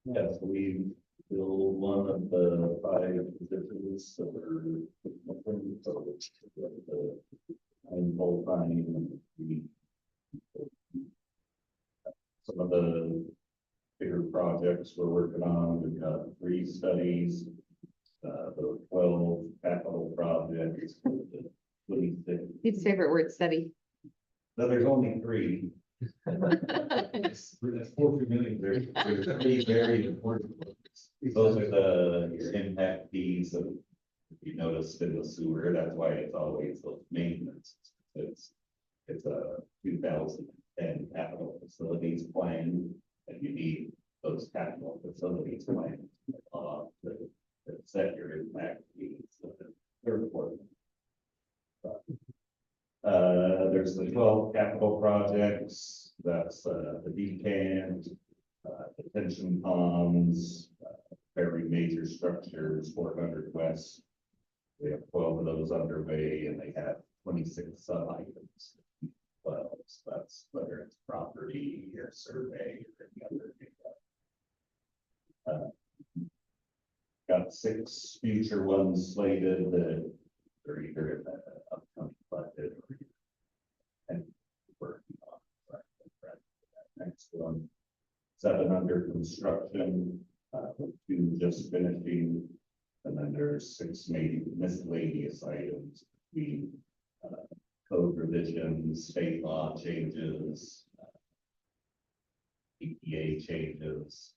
Yes, we fill one of the 5 positions that were. open, so I'm full-time. Some of the bigger projects we're working on, we've got 3 studies. The 12 capital projects. 26. His favorite word, study. No, there's only 3. That's 4 million. There's 3 very important ones. Those are your impact fees that you noticed in the sewer, that's why it's always those maintenance. It's a 2010 capital facilities plan, and you need those capital facilities plans. To set your impact fees. They're important. There's the 12 capital projects, that's the decant, detention ponds, very major structures, 400 West. We have 12 of those underway and they have 26 sub items. Well, that's whether it's property or survey or any other. Got 6 future ones slated that are either in the upcoming budget or. And working on. Next one. 7 under construction, 2 just finishing, and then there's 6 maybe miscellaneous items. Code revisions, state law changes. EPA changes.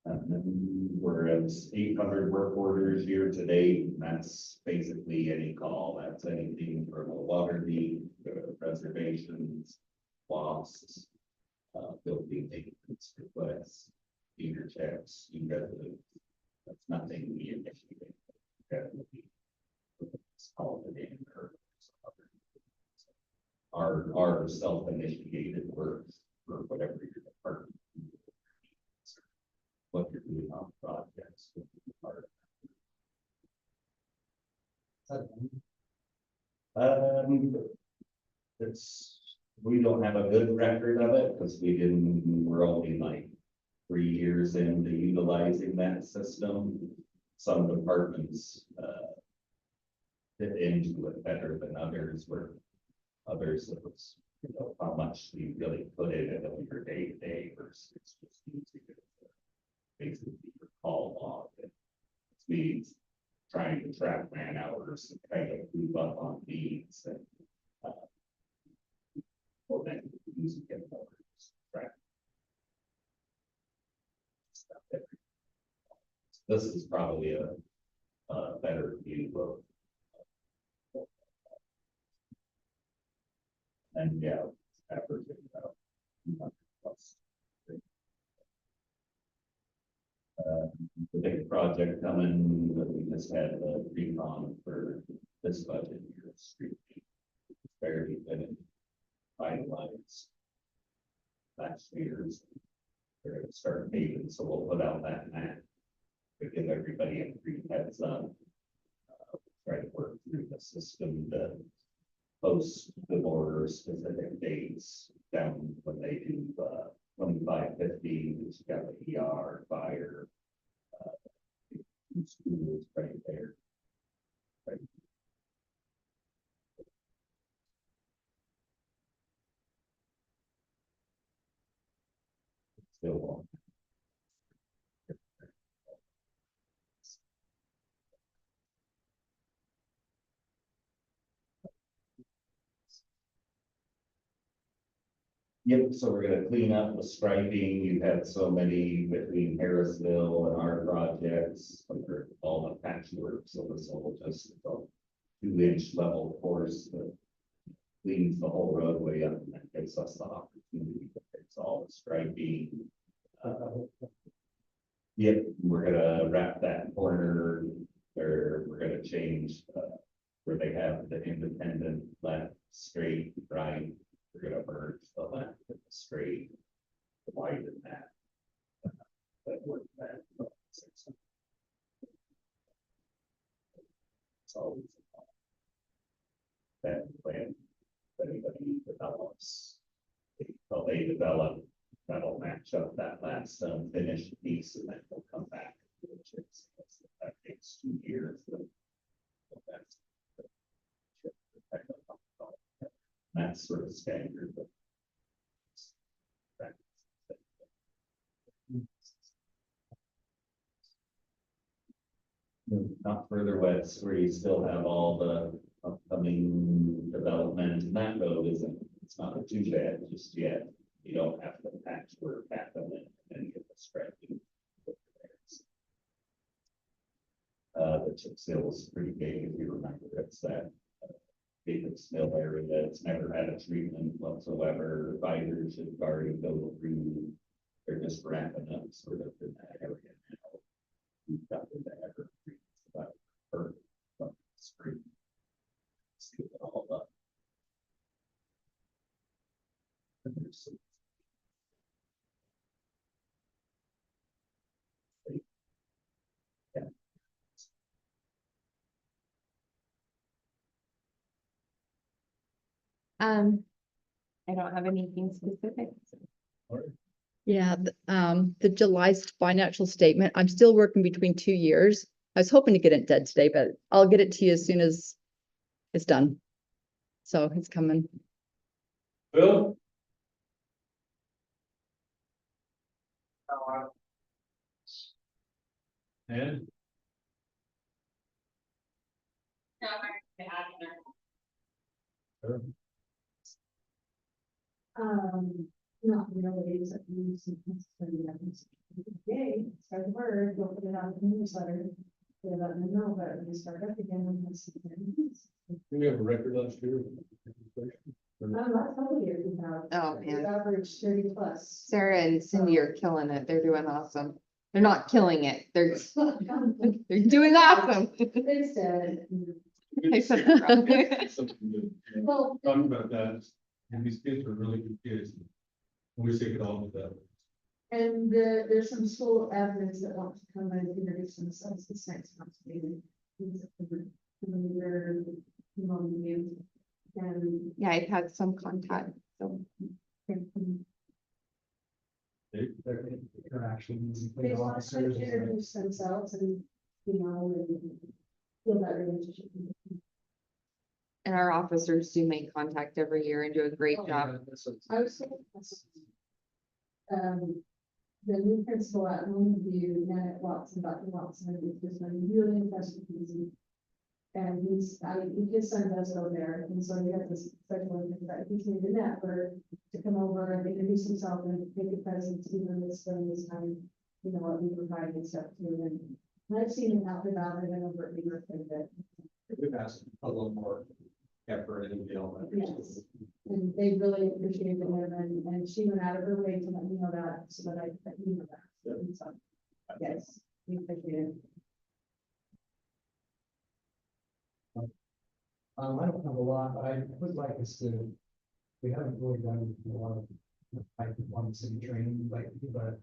And then we're at 800 work orders year to date, and that's basically any call, that's anything from a water leak, reservations, loss. Building maintenance requests, meter checks, residents. That's nothing we initiate. That would be. It's called an incur. Our self-initiated works for whatever your department. What you're doing on projects. would be part of that. We don't have a good record of it because we're only like 3 years into utilizing that system. Some departments fit into it better than others, where others, it was, how much you really put in it on your day to day versus it's just easy to basically your call log. It's weeks, trying to track man hours and kind of move up on needs and. Well, then, using it more, track. Stuff there. This is probably a better view of. And yeah, averaging about 200 plus. The big project coming that we just had the recon for this budget year, street. Barely been finalized. Last year's. We're gonna start paving, so we'll put out that map. To give everybody a brief heads up. Try to work through the system to post the more specific dates down when they do 2550, who's got the ER, fire. Schools right there. Right. Still on. Yep, so we're gonna clean up the striping. You had so many between Harrisville and our projects, under all the patchwork, so this will just a 2-inch level course that cleans the whole roadway up and that gives us the opportunity to fix all the striping. Yep, we're gonna wrap that corner, or we're gonna change, where they have the independent left, straight, right. We're gonna merge the left and the straight, widen that. That work that. It's always. That plan, if anybody develops. Well, they develop, that'll match up that last unfinished piece and then they'll come back. That takes 2 years. That's sort of standard. Not further west where you still have all the upcoming development, and that road it's not too bad just yet. You don't have the patchwork happen and get the stretching. The chip seal is pretty big, if you remember, it's that big mill area that's never had a treatment whatsoever. Fighters have already go through, they're just wrapping up sort of in that area now. We've got the ever about per screen. See it all up. And there's some. Yeah. I don't have anything specific. Yeah, the July's financial statement, I'm still working between 2 years. I was hoping to get it dead today, but I'll get it to you as soon as it's done. So it's coming. Bill? And No, I have there. Not really, it's like using. Yay, start the word, don't put it out in the newsletter. They're letting them know, but we start up again. do we have a record last year? Last couple of years we have. Oh, We man. average 30 plus. Sarah and Cindy are killing it. They're doing awesome. They're not killing it. They're doing awesome. Instead. I said that wrong. Something good. Well, Talking about that, and these kids are really good kids. And we take it all with that. and there's some school admins that want to come and introduce themselves to science conservation. And Yeah, I've had some contact, so. Interactions. with they want to officers. introduce themselves and, and build that relationship. And our officers do make contact every year and do a great job. I was thinking, the new principal at Longview met Watson, Dr. Watson, is just been really impressed with these. And his son does go there, and so he has this special interest that he's made an effort to come over and introduce himself and make a presence even this spring this time, you know, what we provide and stuff too, and I've seen him out and about and over at New York a bit. We've asked a little more effort in the element. Yes. And they really appreciated him, and she went out of her way to let me know that, so that that you know that. And so, yes, we appreciate it. I don't have a lot, but I would like us to, we haven't really done a lot of, like, one city training, like, but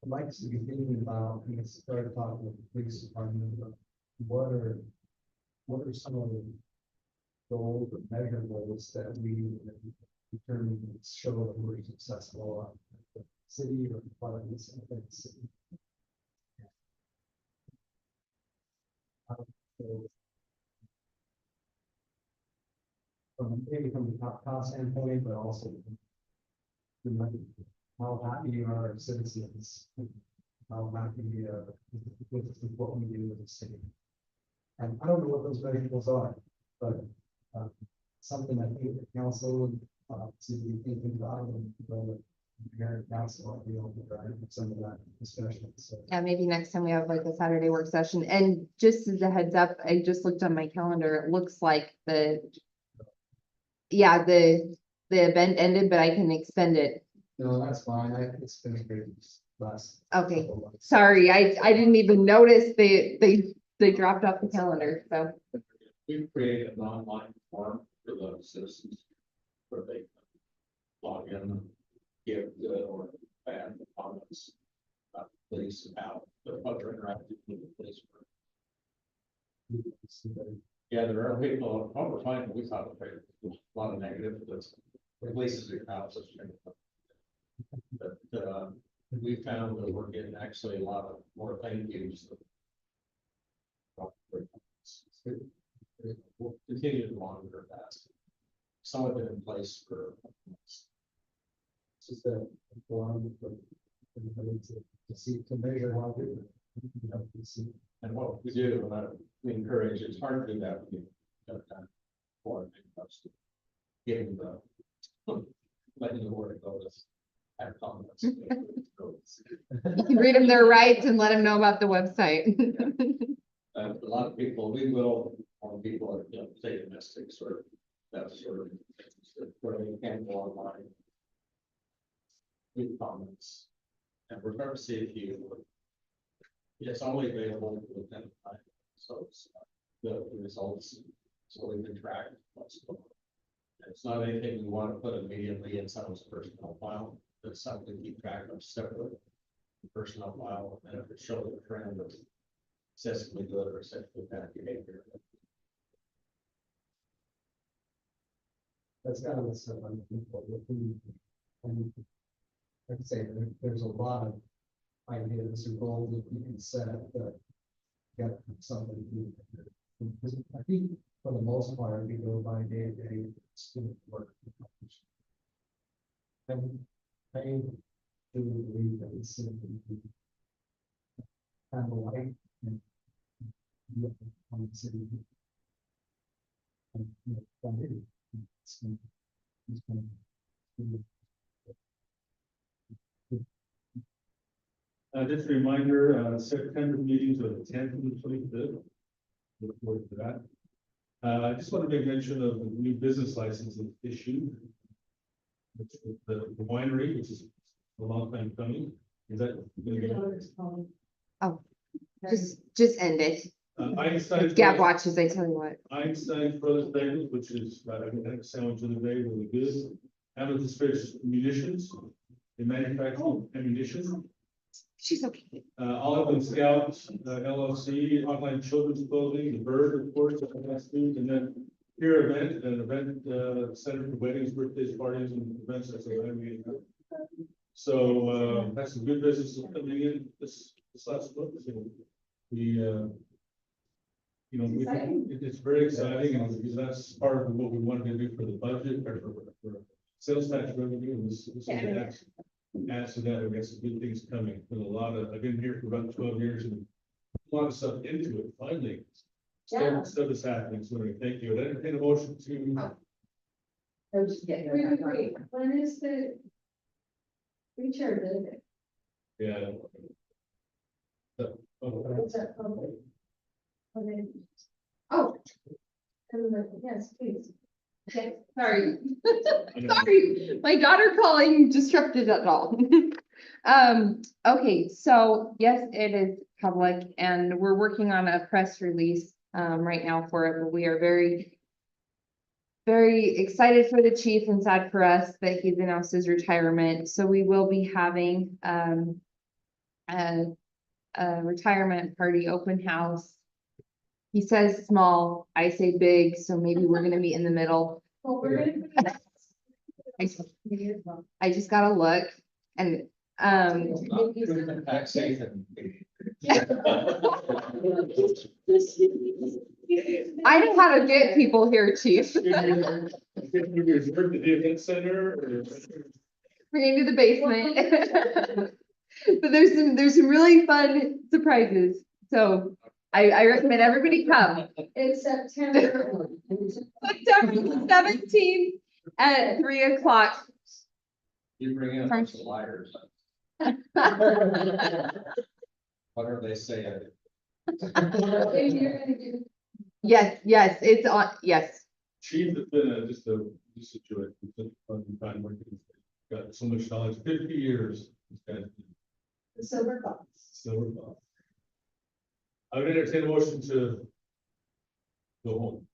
I'd like us to be thinking about, we start talking with the police department, about what are some of the goals or measurables that we determine to show that we're successful on the city or departments of the city. So, maybe from the top cost standpoint, but also how happy are our citizens, how happy with what we do as a city. And I don't know what those measurables are, but something I think the council to be thinking about and the mayor and council will be able to drive some of that discussion. So Yeah, maybe next time we have like a Saturday work session. And just as a heads up, I just looked on my calendar. It looks like the event ended, but I can extend it. no, that's fine. It's been a great last. Okay, couple months. sorry, I didn't even notice they dropped off the calendar, so. We've created an online form for the citizens where they log in, give good or bad comments about the police, about what they're interacting with the police. Yeah, there are people, over time, we thought there's a lot of negative, but at least it's out. But we found that we're getting actually a lot of more thank yous. We'll continue to monitor that. Some of it in place for. It's just a forum for everybody to see, to measure how good. To see. And what we do, we encourage, it's hard to do that. We have done for giving the, letting the word go with have comments. You can read them their rights and let them know about the website. A lot of people, we will, on people are, you know, say domestics or that sort of, where they can go online. With comments. And we're going to see if you. It's only available within time, so it's the results, so we can track what's going on. It's not anything we want to put immediately in someone's personal file, it's something to keep track of separately. The personal file, and if it shows a trend of excessively good or excessively bad behavior. That's kind of the stuff I'm looking for. And like I say, there's a lot of ideas or goals that you can set, but you got something to do. Because I think for the most part, we go by day to day student work. And I do believe that it's kind of like and on the city. And, you know, that is, it's gonna Just a reminder, September meetings are the 10th and the 25th. Look forward to that. I just want to make mention of the new business license that's issued. It's the winery, which is a long time coming. Is that? Oh, just end it. Einstein. Gab watches, I tell you what. Einstein Brothers Bangles, which is, I had a sandwich of the day, really good. Hamilton Space Munitions, they manufacture ammunition. She's okay. Olive and Scouts, LLC, Online Children's Clothing, The Bird, of course, that's food, and then Here Event, an event center for weddings, birthdays, parties, and events. That's what I mean. So that's some good business coming in this last month. So you know, it's very exciting, and because that's part of what we wanted to do for the budget or for sales tax revenue. add to that, we got some good things coming, been a lot of, I've been here for about 12 years and a lot of stuff into it, finally. Yeah. Stuff is happening, so thank you, and entertain a motion to, Wait, when is the? Richard, did it? yeah. What's that public? Okay. Oh. Yes, please. Okay, sorry. Sorry, my daughter calling disrupted it all. Okay, so yes, it is public and we're working on a press release right now for it, but we are very excited for the chief and sad for us that he's announced his retirement. So we will be having a retirement party open house. He says small, I say big, so maybe we're gonna meet in the middle. Well, we're gonna. I just gotta look and, I know how to get people here, chief. Reserve the event center or? Bring into the basement. But there's some really fun surprises, so I recommend everybody come. It's September. September 17th at 3:00. You bring in From- those liars. Whatever they say. Yes, it's on, yes. Chief has been just a joy. It's been fun time working. with him. Got so much knowledge, 50 years. This guy's been The silver box. so involved. I would entertain a motion to go home.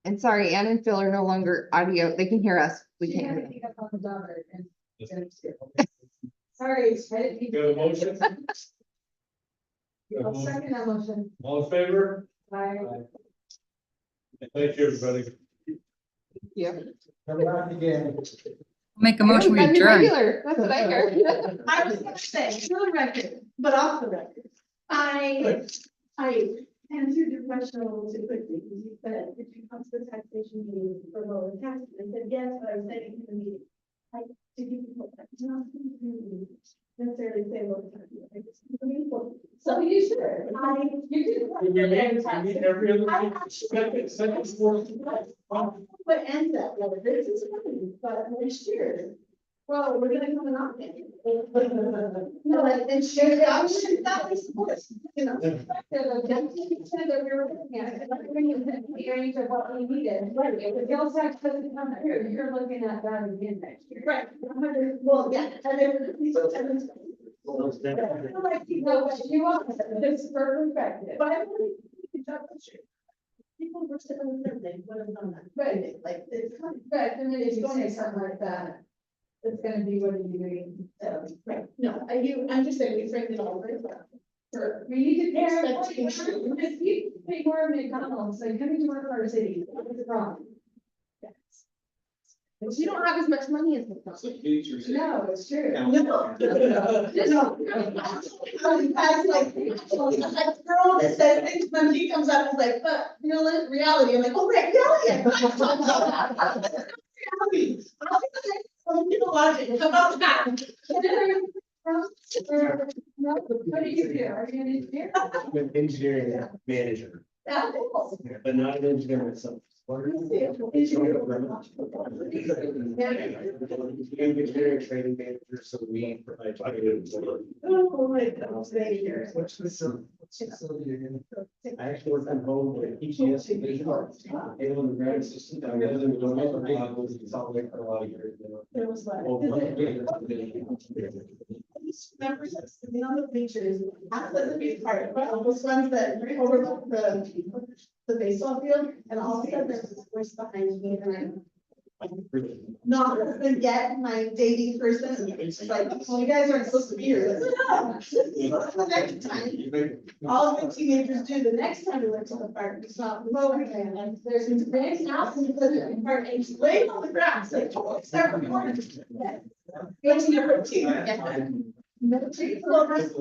And sorry, Ann and Phil are no longer audio. They can hear us. We can't hear them. Pick up on the daughter and. Yes. Sorry, I didn't. mean Got a to- motion? Got a I'll motion? second that motion. All in favor? Bye. Thank you, everybody. Come back again. Make a motion, we I'm adjourn. regular. That's what I heard. I was gonna say, for the record, but off the record, I answered your question a little too quickly, because you said, did you come to the taxation meeting for lower taxes? I said, yes, but I was saying to the meeting. Did you not necessarily say lower taxes? So you should, you did. Every other. I actually- What ends up, well, this is funny, but next year, well, we're gonna come and knock it. No, and share that we support, you know. Said that we were looking at it, like, bring it in the range of what we needed, right, if the sales tax doesn't come through, you're looking at that again next year. Right, well, yeah, and then. Like, You know what you want, this is for perspective. But I really, good job this year. People were sitting on the thing, what have done that, right, like, it's kind of. But then it's going to something like that, it's gonna be what are you doing, so. Right, no, I'm just saying, we framed it all very well. For, We need to pay our Expectation. employees, we pay more of McDonald's, like coming to work for our city, what is wrong? But you don't have as much money as McDonald's. No, it's true. no. I was like, that girl that said, things when he comes up, he's like, but, you know, like, reality, I'm like, oh, right, reality. Reality. Oh, you know, logic, how about that? No, what do you do, are you an engineer? I'm an engineering manager, That is. but not an engineer myself. Engineering training manager, so we provide. Oh, my God, thank you. Which facility? I actually work from home with EGS. And on the ground system, I know them, don't know, I was consolidating for a lot of years. It was like. Oh, These members of sitting on the bleachers, that doesn't be part, but all those ones that overlook the baseball field, and all of a sudden there's this voice behind me, and I'm not gonna get my dating person, and it's like, well, you guys aren't supposed to be here. The next time, all of the teenagers do, the next time we went to the park, we saw mowing, and there's this big house, and the park, and it's laying on the grass, like, several corners. It's number two. Well, that's-